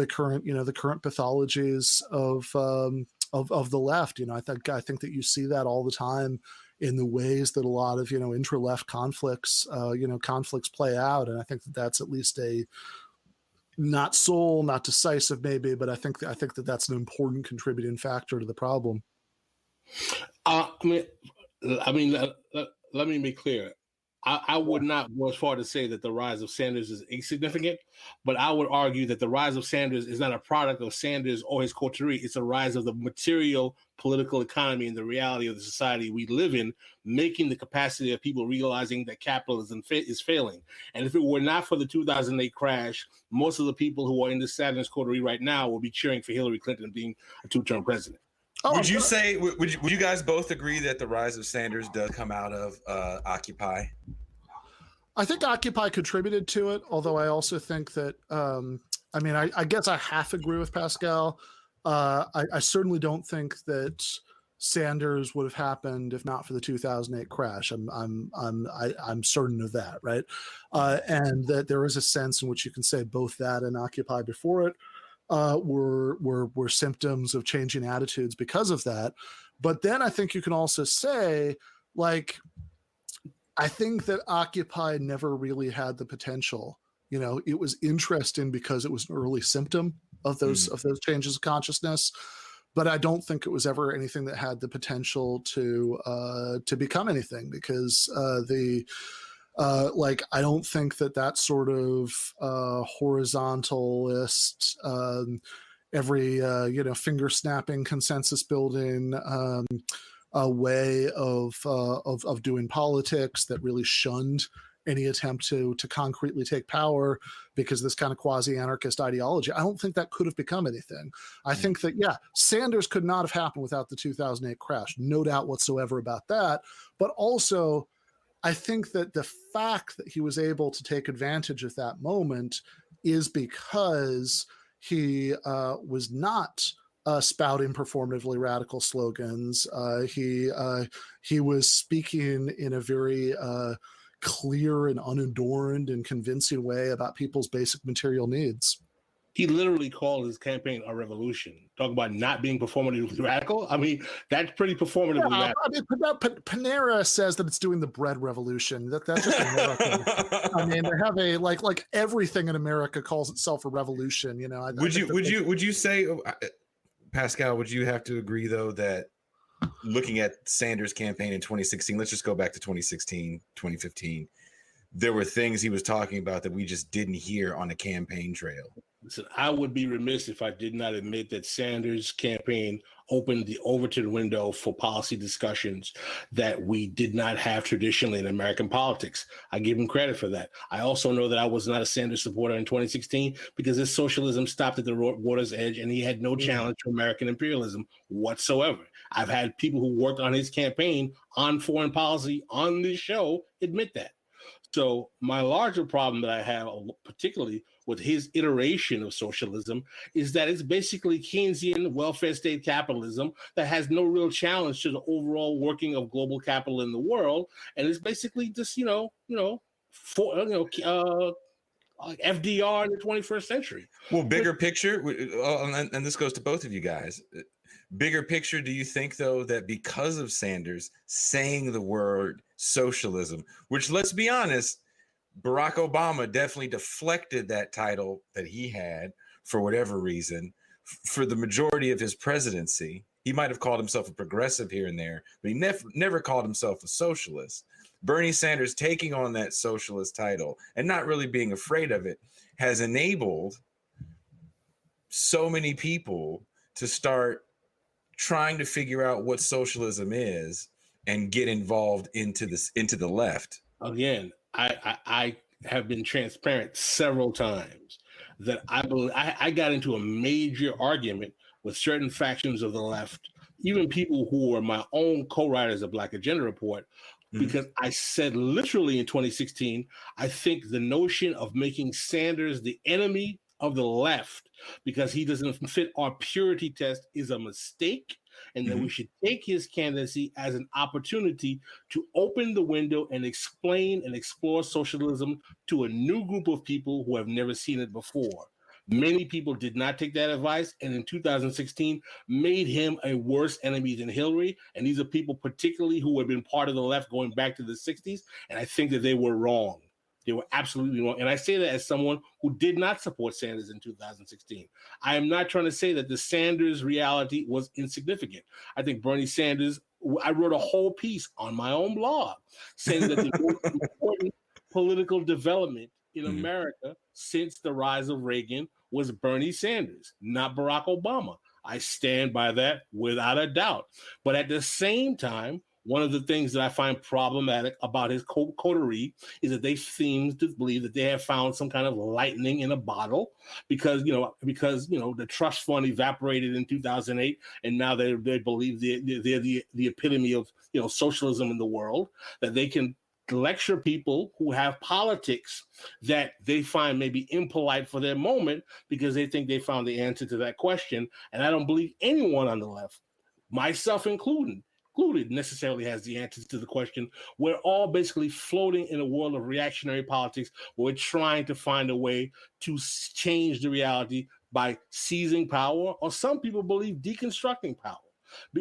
current pathologies of the left. I think that you see that all the time in the ways that a lot of intra-left conflicts play out, and I think that that's at least a not sole, not decisive maybe, but I think that that's an important contributing factor to the problem. Let me be clear. I would not go as far to say that the rise of Sanders is insignificant, but I would argue that the rise of Sanders is not a product of Sanders or his coterie. It's a rise of the material political economy and the reality of the society we live in, making the capacity of people realizing that capitalism is failing. And if it were not for the 2008 crash, most of the people who are in the Sanders coterie right now will be cheering for Hillary Clinton being a two-term president. Would you guys both agree that the rise of Sanders does come out of Occupy? I think Occupy contributed to it, although I also think that, I guess I half agree with Pascal. I certainly don't think that Sanders would have happened if not for the 2008 crash. I'm certain of that, right? And that there is a sense in which you can say both that and Occupy before it were symptoms of changing attitudes because of that. But then I think you can also say, I think that Occupy never really had the potential. It was interesting because it was an early symptom of those changes of consciousness, but I don't think it was ever anything that had the potential to become anything, because I don't think that sort of horizontalist, every finger snapping, consensus building a way of doing politics that really shunned any attempt to concretely take power because this kind of quasi-anarchist ideology. I don't think that could have become anything. I think that, Sanders could not have happened without the 2008 crash. No doubt whatsoever about that. But also, I think that the fact that he was able to take advantage of that moment is because he was not spouting performatively radical slogans. He was speaking in a very clear and unadorned and convincing way about people's basic material needs. He literally called his campaign a revolution. Talk about not being performatively radical. I mean, that's pretty performatively radical. I mean, Panera says that it's doing the bread revolution. That's just American. I mean, they have a like everything in America calls itself a revolution. You know, would you say, Pascal? Would you have to agree though that looking at Sanders' campaign in 2016, let's just go back to 2016, 2015. There were things he was talking about that we just didn't hear on the campaign trail. Listen, I would be remiss if I did not admit that Sanders' campaign opened the Overton window for policy discussions that we did not have traditionally in American politics. I give him credit for that. I also know that I was not a Sanders supporter in 2016 because his socialism stopped at the water's edge and he had no challenge to American imperialism whatsoever. I've had people who worked on his campaign on foreign policy on this show admit that. So my larger problem that I have, particularly with his iteration of socialism, is that it's basically Keynesian welfare state capitalism that has no real challenge to the overall working of global capital in the world, and it's basically just like FDR in the 21st century. Well, bigger picture, and this goes to both of you guys. Bigger picture, do you think, though, that because of Sanders saying the word socialism, which, let's be honest, Barack Obama definitely deflected that title that he had for whatever reason for the majority of his presidency. He might have called himself a progressive here and there, but he never called himself a socialist. Bernie Sanders taking on that socialist title and not really being afraid of it has enabled so many people to start trying to figure out what socialism is and get involved into the left. Again, I have been transparent several times that I believe I got into a major argument with certain factions of the left, even people who were my own co-writers of Black Agenda Report, because I said literally in 2016, I think the notion of making Sanders the enemy of the left because he doesn't fit our purity test is a mistake, and that we should take his candidacy as an opportunity to open the window and explain and explore socialism to a new group of people who have never seen it before. Many people did not take that advice, and in 2016 made him a worse enemy than Hillary, and these are people particularly who have been part of the left going back to the 60s, and I think that they were wrong. They were absolutely wrong. And I say that as someone who did not support Sanders in 2016. I am not trying to say that the Sanders reality was insignificant. I think Bernie Sanders, I wrote a whole piece on my own blog saying that the most important political development in America since the rise of Reagan was Bernie Sanders, not Barack Obama. I stand by that without a doubt. But at the same time, one of the things that I find problematic about his coterie is that they seem to believe that they have found some kind of lightning in a bottle because the trust fund evaporated in 2008, and now they believe they're the epitome of socialism in the world, that they can lecture people who have politics that they find maybe impolite for their moment because they think they found the answer to that question. And I don't believe anyone on the left, myself included, necessarily has the answers to the question. We're all basically floating in a world of reactionary politics where we're trying to find a way to change the reality by seizing power, or some people believe deconstructing power.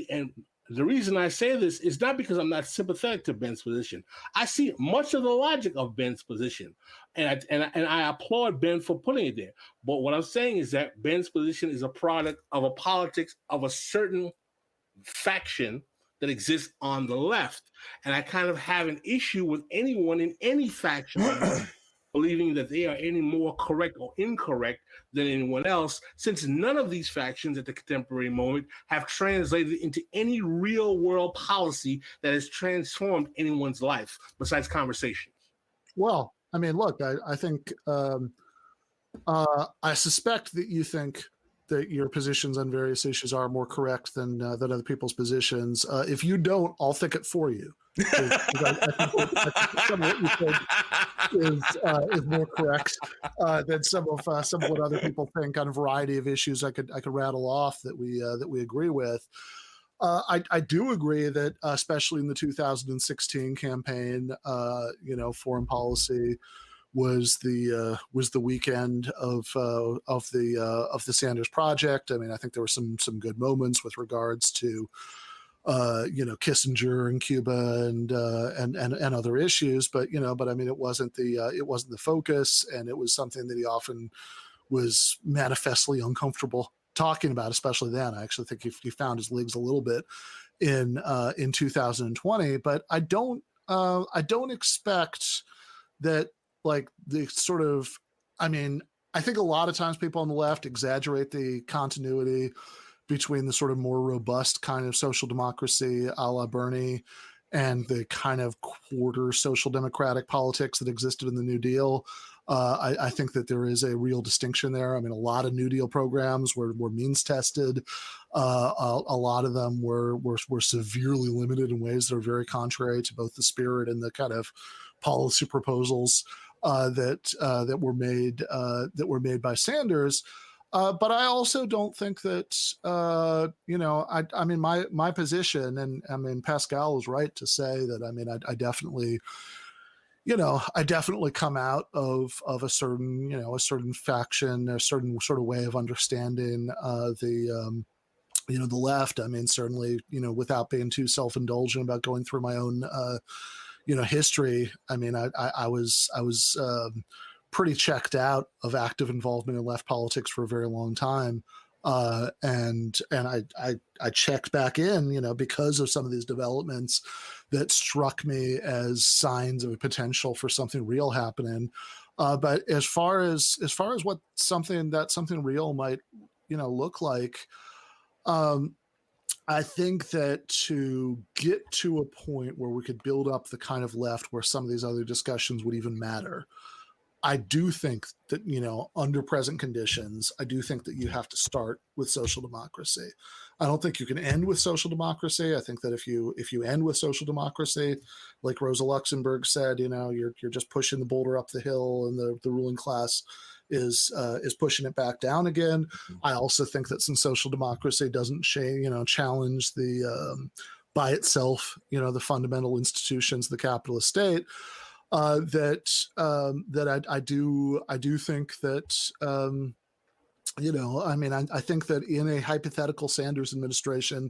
And the reason I say this is not because I'm not sympathetic to Ben's position. I see much of the logic of Ben's position, and I applaud Ben for putting it there. But what I'm saying is that Ben's position is a product of a politics of a certain faction that exists on the left. And I kind of have an issue with anyone in any faction believing that they are any more correct or incorrect than anyone else, since none of these factions at the contemporary moment have translated into any real world policy that has transformed anyone's life besides conversations. Well, I mean, look, I think I suspect that you think that your positions on various issues are more correct than other people's positions. If you don't, I'll think it for you. I think some of what you said is more correct than some of what other people think on a variety of issues I could rattle off that we agree with. I do agree that, especially in the 2016 campaign, foreign policy was the weekend of the Sanders Project. I mean, I think there were some good moments with regards to Kissinger and Cuba and other issues, but I mean, it wasn't the focus, and it was something that he often was manifestly uncomfortable talking about, especially then. I actually think he found his legs a little bit in 2020, but I don't expect that, like, the sort of, I mean, I think a lot of times people on the left exaggerate the continuity between the sort of more robust kind of social democracy a la Bernie and the kind of quarter social democratic politics that existed in the New Deal. I think that there is a real distinction there. I mean, a lot of New Deal programs were means tested. A lot of them were severely limited in ways that are very contrary to both the spirit and the kind of policy proposals that were made by Sanders. But I also don't think that, I mean, my position, and I mean, Pascal is right to say that, I mean, I definitely come out of a certain faction, a certain sort of way of understanding the left. I mean, certainly, without being too self-indulgent about going through my own, history. I mean, I was pretty checked out of active involvement in left politics for a very long time. And I checked back in, because of some of these developments that struck me as signs of a potential for something real happening. But as far as what something real might, look like, I think that to get to a point where we could build up the kind of left where some of these other discussions would even matter, I do think that, under present conditions, I do think that you have to start with social democracy. I don't think you can end with social democracy. I think that if you end with social democracy, like Rosa Luxemburg said, you're just pushing the boulder up the hill, and the ruling class is pushing it back down again. I also think that since social democracy doesn't challenge the by itself, the fundamental institutions of the capitalist state, that I do think that, I mean, I think that in a hypothetical Sanders administration,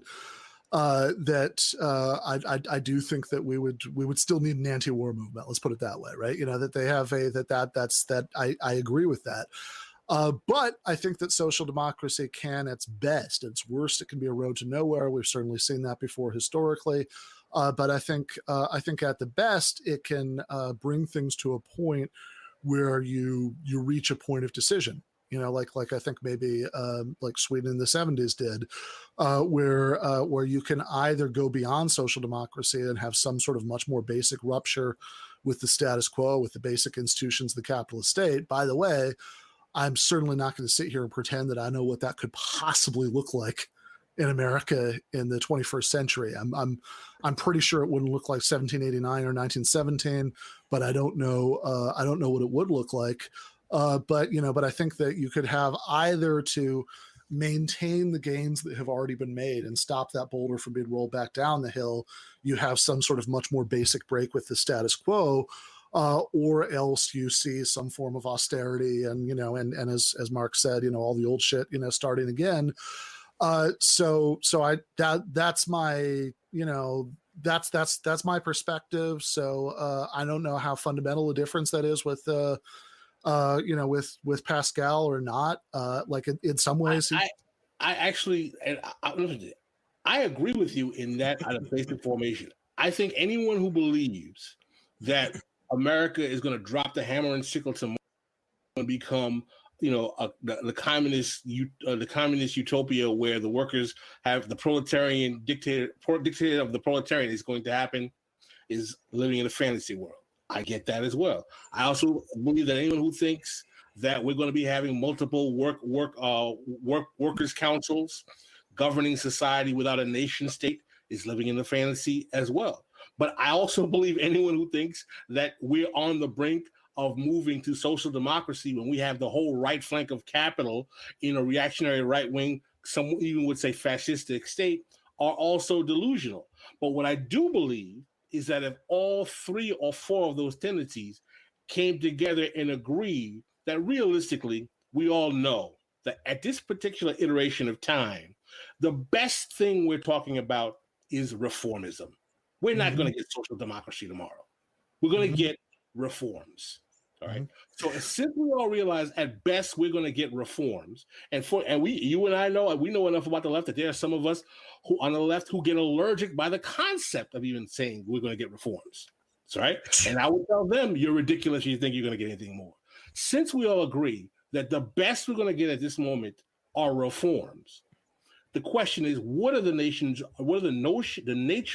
that I do think that we would still need an anti-war movement. Let's put it that way, right? That they have I agree with that. But I think that social democracy can, at its best, at its worst, it can be a road to nowhere. We've certainly seen that before historically. But I think at the best, it can bring things to a point where you reach a point of decision. Like I think maybe like Sweden in the 70s did, where you can either go beyond social democracy and have some sort of much more basic rupture with the status quo, with the basic institutions of the capitalist state. By the way, I'm certainly not going to sit here and pretend that I know what that could possibly look like in America in the 21st century. I'm pretty sure it wouldn't look like 1789 or 1917, but I don't know what it would look like. But I think that you could have either to maintain the gains that have already been made and stop that boulder from being rolled back down the hill. You have some sort of much more basic break with the status quo, or else you see some form of austerity and as Mark said, all the old shit, starting again. So that's my, that's my perspective. So I don't know how fundamental a difference that is with with Pascal or not. Like in some ways, I actually, and I agree with you in that out of basic formation. I think anyone who believes that America is going to drop the hammer and sickle tomorrow and become, the communist utopia where the workers have the proletarian dictator of the proletarian is going to happen, is living in a fantasy world. I get that as well. I also believe that anyone who thinks that we're going to be having multiple workers' councils governing society without a nation state is living in a fantasy as well. But I also believe anyone who thinks that we're on the brink of moving to social democracy when we have the whole right flank of capital in a reactionary right wing, some even would say fascistic state, are also delusional. But what I do believe is that if all 3 or 4 of those tendencies came together and agreed that realistically, we all know that at this particular iteration of time, the best thing we're talking about is reformism. We're not going to get social democracy tomorrow. We're going to get reforms. All right. So since we all realize at best we're going to get reforms, you and I know, we know enough about the left that there are some of us who on the left who get allergic by the concept of even saying we're going to get reforms. That's right. And I would tell them, you're ridiculous if you think you're going to get anything more. Since we all agree that the best we're going to get at this moment are reforms, the question is, what are the nature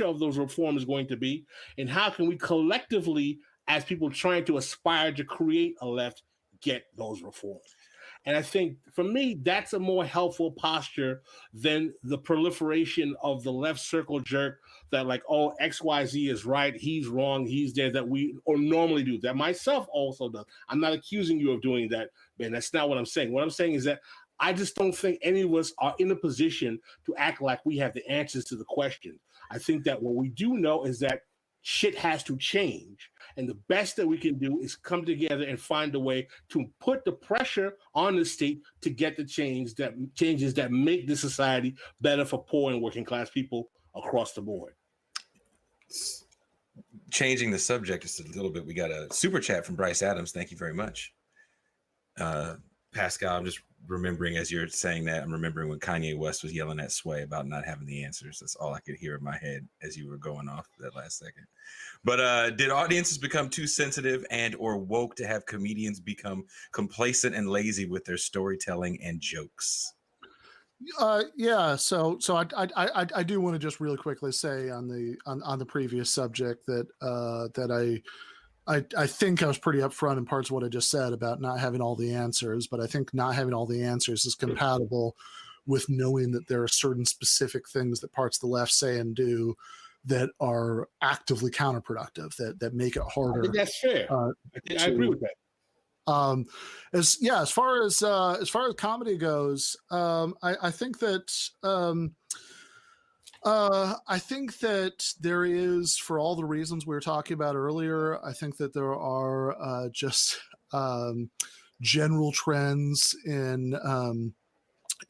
of those reforms going to be, and how can we collectively, as people trying to aspire to create a left, get those reforms? And I think, for me, that's a more helpful posture than the proliferation of the left circle jerk that like, oh, XYZ is right, he's wrong, he's there, that we or normally do, that myself also does. I'm not accusing you of doing that, Ben. That's not what I'm saying. What I'm saying is that I just don't think any of us are in a position to act like we have the answers to the question. I think that what we do know is that shit has to change. And the best that we can do is come together and find a way to put the pressure on the state to get the changes that make the society better for poor and working class people across the board. Changing the subject just a little bit, we got a super chat from Bryce Adams. Thank you very much. Pascal, I'm just remembering as you're saying that, I'm remembering when Kanye West was yelling at Sway about not having the answers. That's all I could hear in my head as you were going off that last second. But did audiences become too sensitive and or woke to have comedians become complacent and lazy with their storytelling and jokes? Yeah. So I do want to just really quickly say on the previous subject that I think I was pretty upfront in parts of what I just said about not having all the answers, but I think not having all the answers is compatible with knowing that there are certain specific things that parts of the left say and do that are actively counterproductive, that make it harder. I think that's fair. I agree with that. As far as comedy goes, I think that there is, for all the reasons we were talking about earlier, I think that there are just general trends in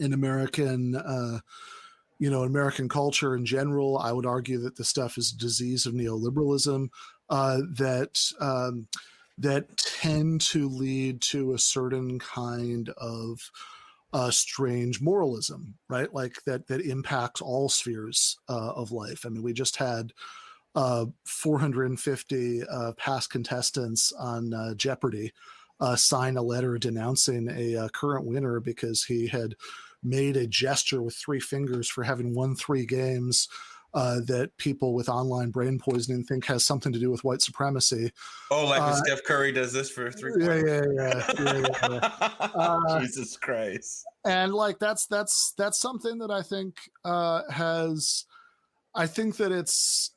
American, American culture in general. I would argue that this stuff is a disease of neoliberalism that tend to lead to a certain kind of strange moralism, right? Like that impacts all spheres of life. I mean, we just had 450 past contestants on Jeopardy sign a letter denouncing a current winner because he had made a gesture with 3 fingers for having won 3 games that people with online brain poisoning think has something to do with white supremacy. Oh, like when Steph Curry does this for 3 points? Yeah. Jesus Christ. And like that's something that I think I think that it's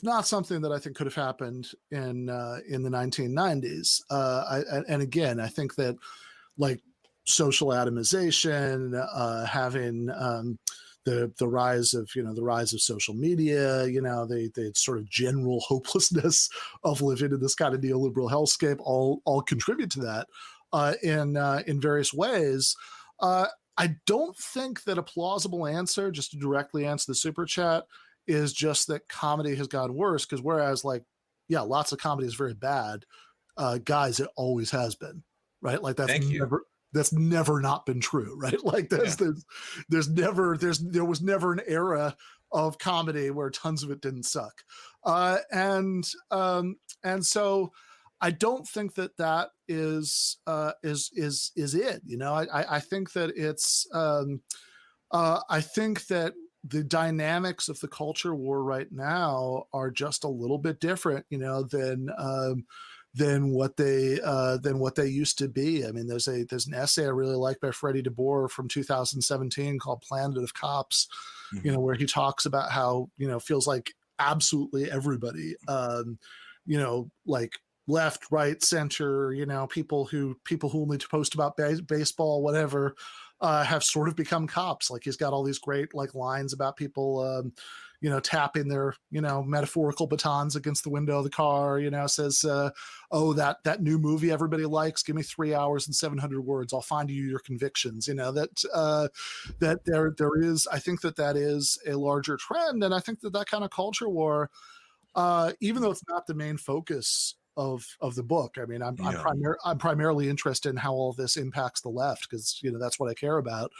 not something that I think could have happened in the 1990s. And again, I think that like social atomization, having the rise of social media, the sort of general hopelessness of living in this kind of neoliberal hellscape all contribute to that in various ways. I don't think that a plausible answer, just to directly answer the super chat, is just that comedy has gotten worse. Because whereas lots of comedy is very bad, guys, it always has been, right? Like that's never not been true, right? Like there was never an era of comedy where tons of it didn't suck. And so I don't think that is it. I think that it's I think that the dynamics of the culture war right now are just a little bit different, than what they used to be. I mean, there's an essay I really like by Freddie DeBoer from 2017 called Planet of Cops, where he talks about how, feels like absolutely everybody. You know, like left, right, center. You know, people who only post about baseball, whatever, have sort of become cops. Like he's got all these great like lines about people, you know, tapping their, you know, metaphorical batons against the window of the car. You know, says, "Oh, that new movie everybody likes. Give me 3 hours and 700 words. I'll find you your convictions." You know, that there is. I think that is a larger trend, and I think that kind of culture war, even though it's not the main focus of the book. I mean, I'm primarily interested in how all this impacts the left, because, you know, that's what I care about.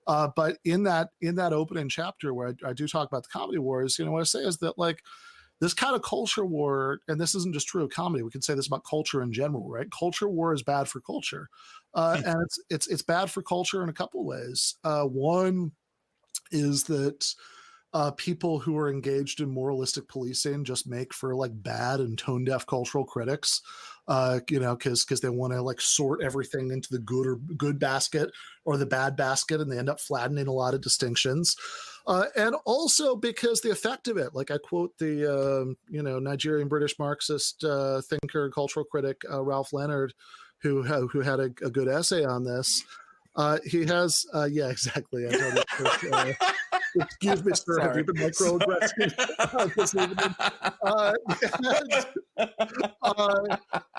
But in that opening chapter where I do talk about the comedy wars, you know, what I say is that like this kind of culture war, and this isn't just true of comedy, we can say this about culture in general, right? Culture war is bad for culture, and it's bad for culture in a couple of ways. One is that people who are engaged in moralistic policing just make for like bad and tone deaf cultural critics, you know, because they want to like sort everything into the good basket or the bad basket, and they end up flattening a lot of distinctions. And also because the effect of it, like I quote the you know, Nigerian British Marxist thinker, cultural critic Ralph Leonard, who had a good essay on this. He has, yeah, exactly. I totally, excuse me, sir. Have you been microaggressive?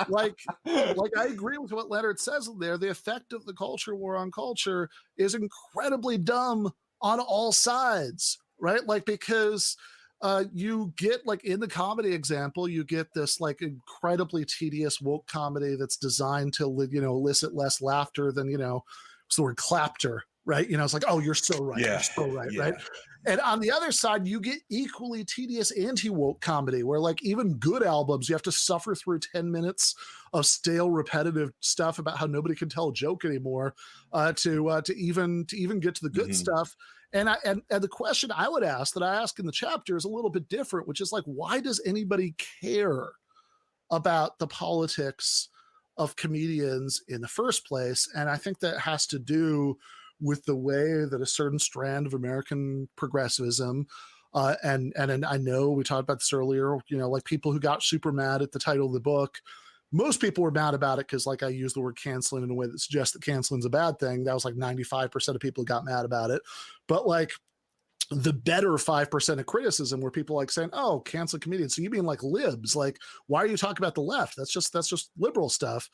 Like I agree with what Leonard says in there. The effect of the culture war on culture is incredibly dumb on all sides, right? Like because you get, like in the comedy example, you get this like incredibly tedious woke comedy that's designed to, you know, elicit less laughter than, you know, it's the word clapter, right? You know, it's like, oh, you're so right. Yeah. You're so right, yeah. Right? And on the other side, you get equally tedious anti-woke comedy where like even good albums, you have to suffer through 10 minutes of stale, repetitive stuff about how nobody can tell a joke anymore to even get to the good stuff. And the question I would ask, that I ask in the chapter, is a little bit different, which is like, why does anybody care about the politics of comedians in the first place? And I think that has to do with the way that a certain strand of American progressivism, and I know we talked about this earlier, you know, like people who got super mad at the title of the book. Most people were mad about it because, like, I use the word canceling in a way that suggests that canceling is a bad thing. That was like 95% of people who got mad about it. But like the better 5% of criticism were people like saying, "Oh, cancel comedians. So you mean like libs? Like, why are you talking about the left? That's just liberal stuff."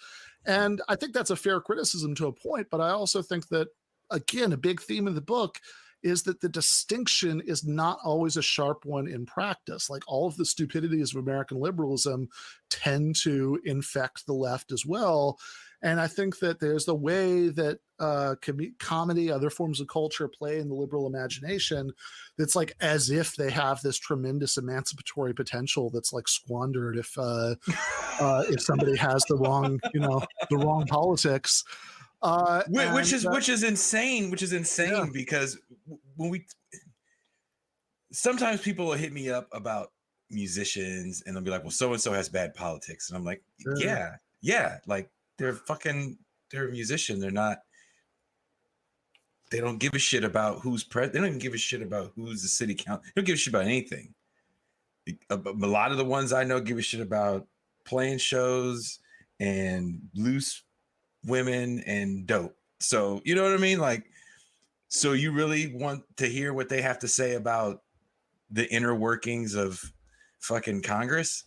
And I think that's a fair criticism to a point. But I also think that, again, a big theme of the book is that the distinction is not always a sharp one in practice. Like all of the stupidities of American liberalism tend to infect the left as well. And I think that there's the way that comedy, other forms of culture play in the liberal imagination that's like as if they have this tremendous emancipatory potential that's like squandered if somebody has the wrong politics. Which is insane yeah. Because when sometimes people will hit me up about musicians and they'll be like, well, so-and-so has bad politics. And I'm like, yeah. Like they're a musician. They don't give a shit about who's president. They don't even give a shit about who's the city council. They don't give a shit about anything. A lot of the ones I know give a shit about playing shows and loose women and dope. So you know what I mean? Like, so you really want to hear what they have to say about the inner workings of fucking Congress?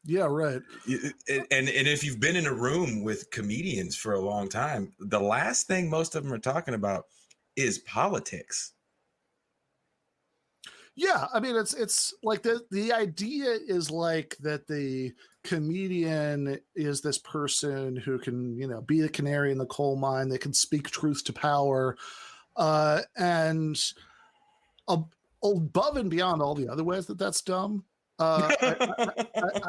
Yeah, right. And if you've been in a room with comedians for a long time, the last thing most of them are talking about is politics. Yeah, I mean, it's like the idea is like that the comedian is this person who can, you know, be the canary in the coal mine. They can speak truth to power, and above and beyond all the other ways that's dumb. I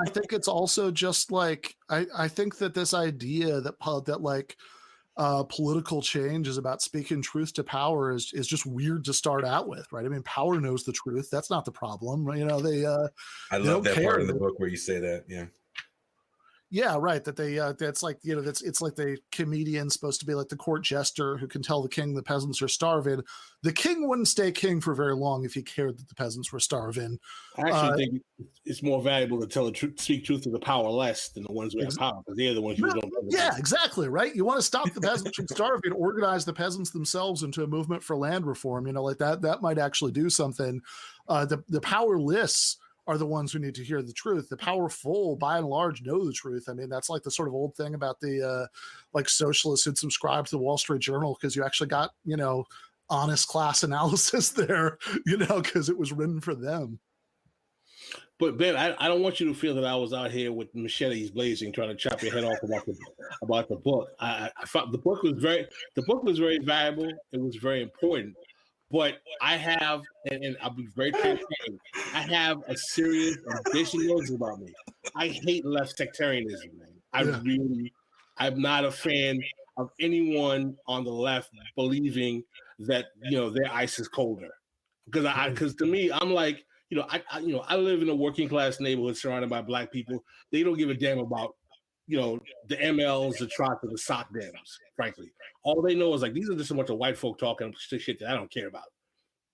think it's also just like I think that this idea that like political change is about speaking truth to power is just weird to start out with, right? I mean, power knows the truth. That's not the problem, right? You know, I love that part in the book where you say that. Yeah, right. That they that's like, you know, it's like the comedian supposed to be like the court jester who can tell the king the peasants are starving. The king wouldn't stay king for very long if he cared that the peasants were starving. I actually think it's more valuable to tell the truth, speak truth to the powerless than the ones who have power, because they're the ones who don't. Yeah, exactly. Right. You want to stop the peasants from starving, organize the peasants themselves into a movement for land reform. You know, like that might actually do something. The powerless are the ones who need to hear the truth. The powerful, by and large, know the truth. I mean, that's like the sort of old thing about the like socialists who'd subscribe to the Wall Street Journal because you actually got, you know, honest class analysis there, you know, because it was written for them. But Ben, I don't want you to feel that I was out here with machetes blazing, trying to chop your head off about the book. I thought the book was very valuable. It was very important. But I have, and I'll be very transparent, I have a serious ambition about me. I hate left sectarianism, man. I'm not a fan of anyone on the left believing that, you know, their ice is colder. Because to me, I'm like, you know, I live in a working class neighborhood surrounded by Black people. They don't give a damn about, you know, the MLs, the Trots, or the sock dams, frankly. All they know is like, these are just a bunch of white folk talking shit that I don't care about.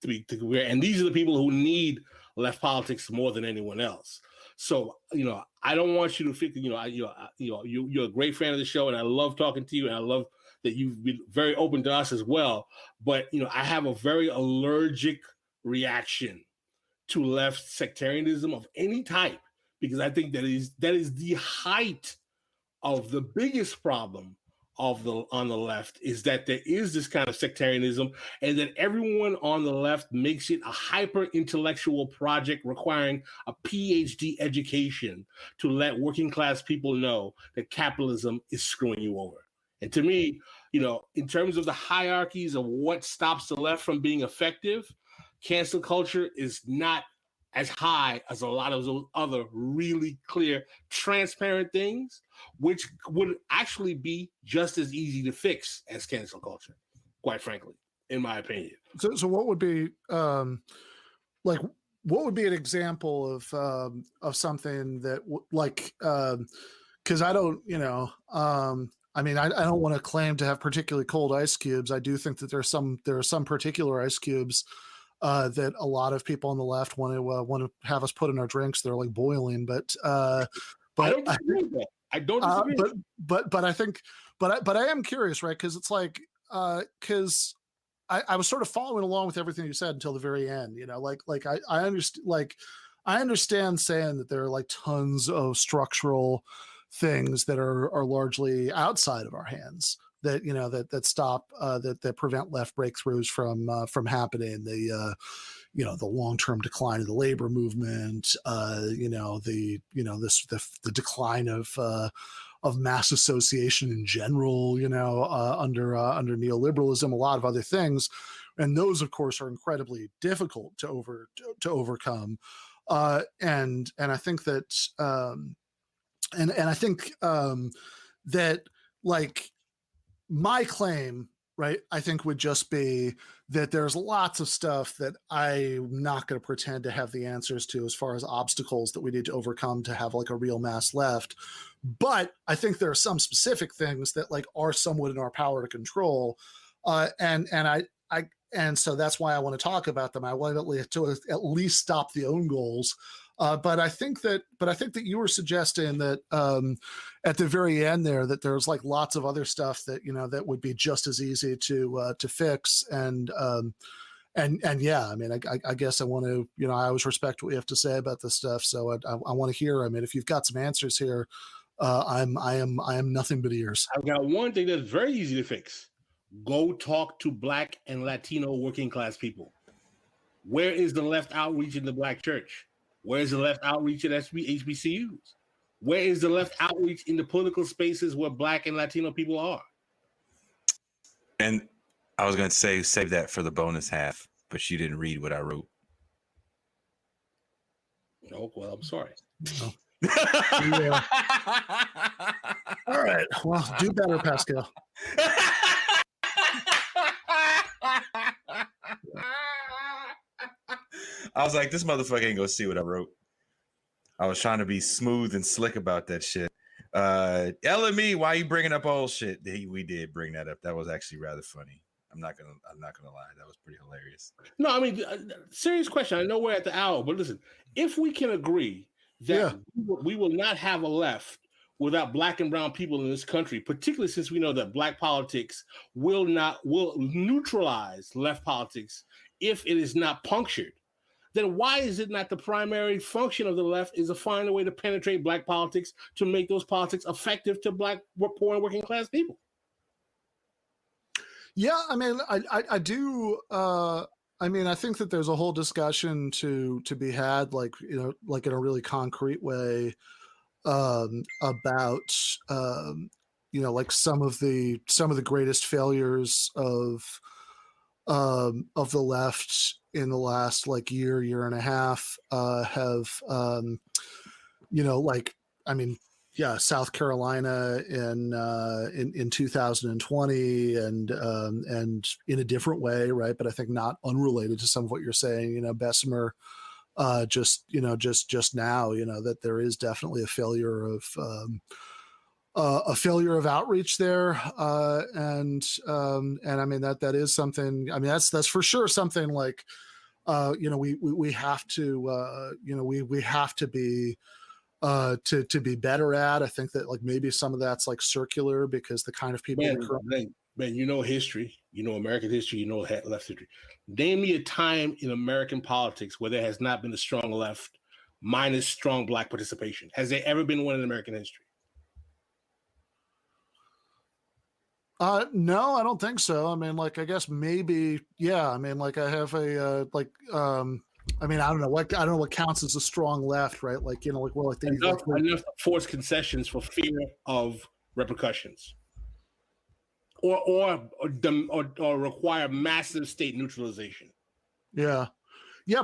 And these are the people who need left politics more than anyone else. So, you know, I don't want you to think, you know, you're a great fan of the show, and I love talking to you, and I love that you've been very open to us as well. But, you know, I have a very allergic reaction to left sectarianism of any type, because I think that is the height of the biggest problem on the left, is that there is this kind of sectarianism, and that everyone on the left makes it a hyper intellectual project requiring a PhD education to let working class people know that capitalism is screwing you over. And to me, you know, in terms of the hierarchies of what stops the left from being effective, cancel culture is not as high as a lot of those other really clear, transparent things, which would actually be just as easy to fix as cancel culture, quite frankly, in my opinion. So what would be like, what would be an example of something that because I don't, you know, I mean, I don't want to claim to have particularly cold ice cubes. I do think that there are some particular ice cubes that a lot of people on the left want to have us put in our drinks. They're like boiling, but I don't disagree with that. I don't disagree. But I think, but I am curious, right? Because it's like, because I was sort of following along with everything you said until the very end. You know, like I understand, like I understand saying that there are like tons of structural things that are largely outside of our hands, that, you know, that stop that prevent left breakthroughs from happening. The you know, the long-term decline of the labor movement, you know, the decline of mass association in general, you know, under neoliberalism, a lot of other things, and those of course are incredibly difficult to overcome. And I think that and I think that, like, my claim, right, I think would just be that there's lots of stuff that I'm not going to pretend to have the answers to as far as obstacles that we need to overcome to have like a real mass left. But I think there are some specific things that like are somewhat in our power to control. And so that's why I want to talk about them. I want to at least stop the own goals. But I think that you were suggesting that at the very end there, that there's like lots of other stuff that, you know, that would be just as easy to fix. And yeah, I mean, I guess I want to, you know, I always respect what you have to say about this stuff. So I want to hear. I mean, if you've got some answers here, I am nothing but ears. I've got one thing that's very easy to fix. Go talk to Black and Latino working class people. Where is the left outreach in the Black church? Where is the left outreach at HBCUs? Where is the left outreach in the political spaces where Black and Latino people are? And I was going to say, save that for the bonus half, but you didn't read what I wrote. Oh, well, I'm sorry. Oh. Yeah. All right. Well, do better, Pascal. I was like, this motherfucker ain't gonna see what I wrote. I was trying to be smooth and slick about that shit. LME, why are you bringing up old shit? We did bring that up. That was actually rather funny. I'm not gonna lie. That was pretty hilarious. No, I mean, serious question. I know we're at the hour, but listen, if we can agree that we will not have a left without black and brown people in this country, particularly since we know that black politics will neutralize left politics if it is not punctured, then why is it not the primary function of the left is to find a way to penetrate black politics to make those politics effective to black, poor, and working class people? Yeah, I mean, I do. I mean, I think that there's a whole discussion to be had, like, you know, like in a really concrete way, about you know, like some of the greatest failures of the left in the last like year and a half have you know, like, I mean, yeah, South Carolina in 2020, and in a different way, right? But I think not unrelated to some of what you're saying. You know, Bessemer, just now, you know, that there is definitely a failure of outreach there, and I mean that is something. I mean that's for sure something like, you know, we have to you know, we have to be. To be better at. I think that like maybe some of that's like circular because the kind of people. Ben, you know history, you know American history, you know left history. Name me a time in American politics where there has not been a strong left minus strong black participation. Has there ever been one in American history? No, I don't think so. I mean, like, I guess maybe, yeah. I mean, like, I have a I mean, I don't know what counts as a strong left, right? Like, you know, like, well, like enough to force concessions for fear of repercussions, or require massive state neutralization. Yeah,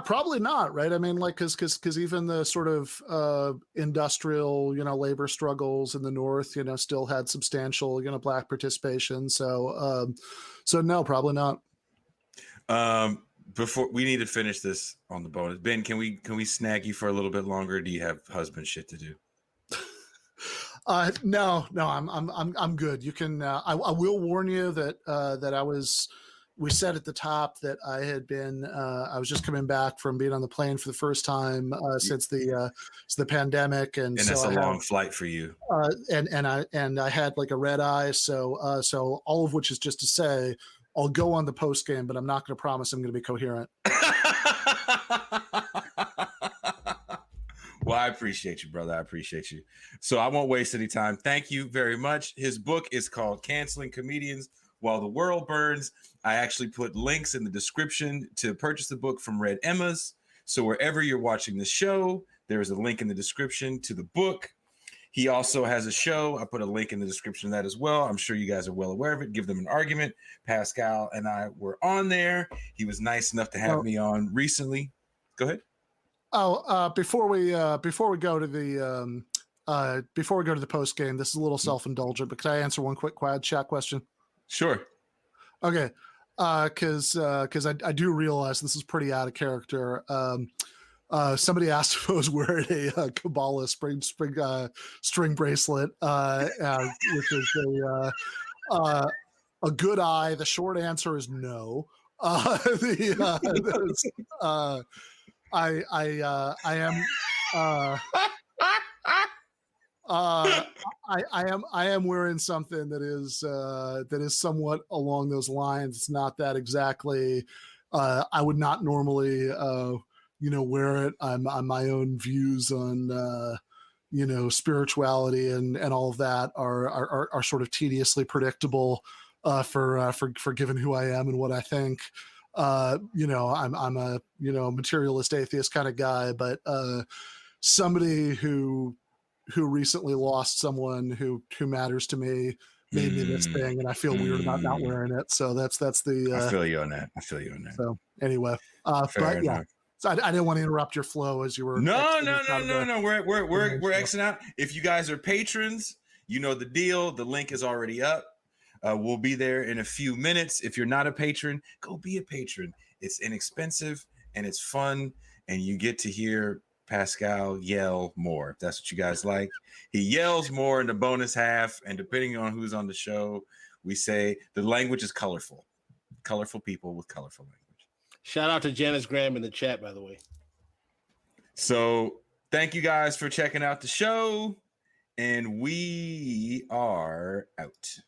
probably not, right? I mean, like, because even the sort of industrial, you know, labor struggles in the North, you know, still had substantial, you know, black participation. So, no, probably not. Before we need to finish this on the bonus, Ben, can we snag you for a little bit longer? Or do you have husband shit to do? No, I'm good. You can. I will warn you that we said at the top that I had been. I was just coming back from being on the plane for the first time since the pandemic, and so that's a long flight for you. And I had like a red eye, so all of which is just to say, I'll go on the post game, but I'm not going to promise I'm going to be coherent. Well, I appreciate you, brother. I appreciate you. So I won't waste any time. Thank you very much. His book is called Canceling Comedians While the World Burns. I actually put links in the description to purchase the book from Red Emma's. So wherever you're watching the show, there is a link in the description to the book. He also has a show. I put a link in the description of that as well. I'm sure you guys are well aware of it. Give them an argument. Pascal and I were on there. He was nice enough to have me on recently. Go ahead. Before we go to the post game, this is a little self-indulgent, but can I answer one quick quad chat question? Sure. Okay. Because I do realize this is pretty out of character. Somebody asked if I was wearing a Kabbalah string bracelet, which is a good eye. The short answer is no. I am wearing something that is somewhat along those lines. It's not that exactly. I would not normally wear it. I'm my own views on spirituality and all of that are sort of tediously predictable for given who I am and what I think. I'm a materialist atheist kind of guy, but somebody who recently lost someone who matters to me made me this thing, and I feel weird about not wearing it. So that's the. I feel you on that. So anyway, but yeah. So I didn't want to interrupt your flow as you were. No. We're exiting out. If you guys are patrons, you know the deal. The link is already up. We'll be there in a few minutes. If you're not a patron, go be a patron. It's inexpensive and it's fun, and you get to hear Pascal yell more. If that's what you guys like. He yells more in the bonus half, and depending on who's on the show, we say the language is colorful. Colorful people with colorful language. Shout out to Janice Graham in the chat, by the way. So thank you guys for checking out the show, and we are out.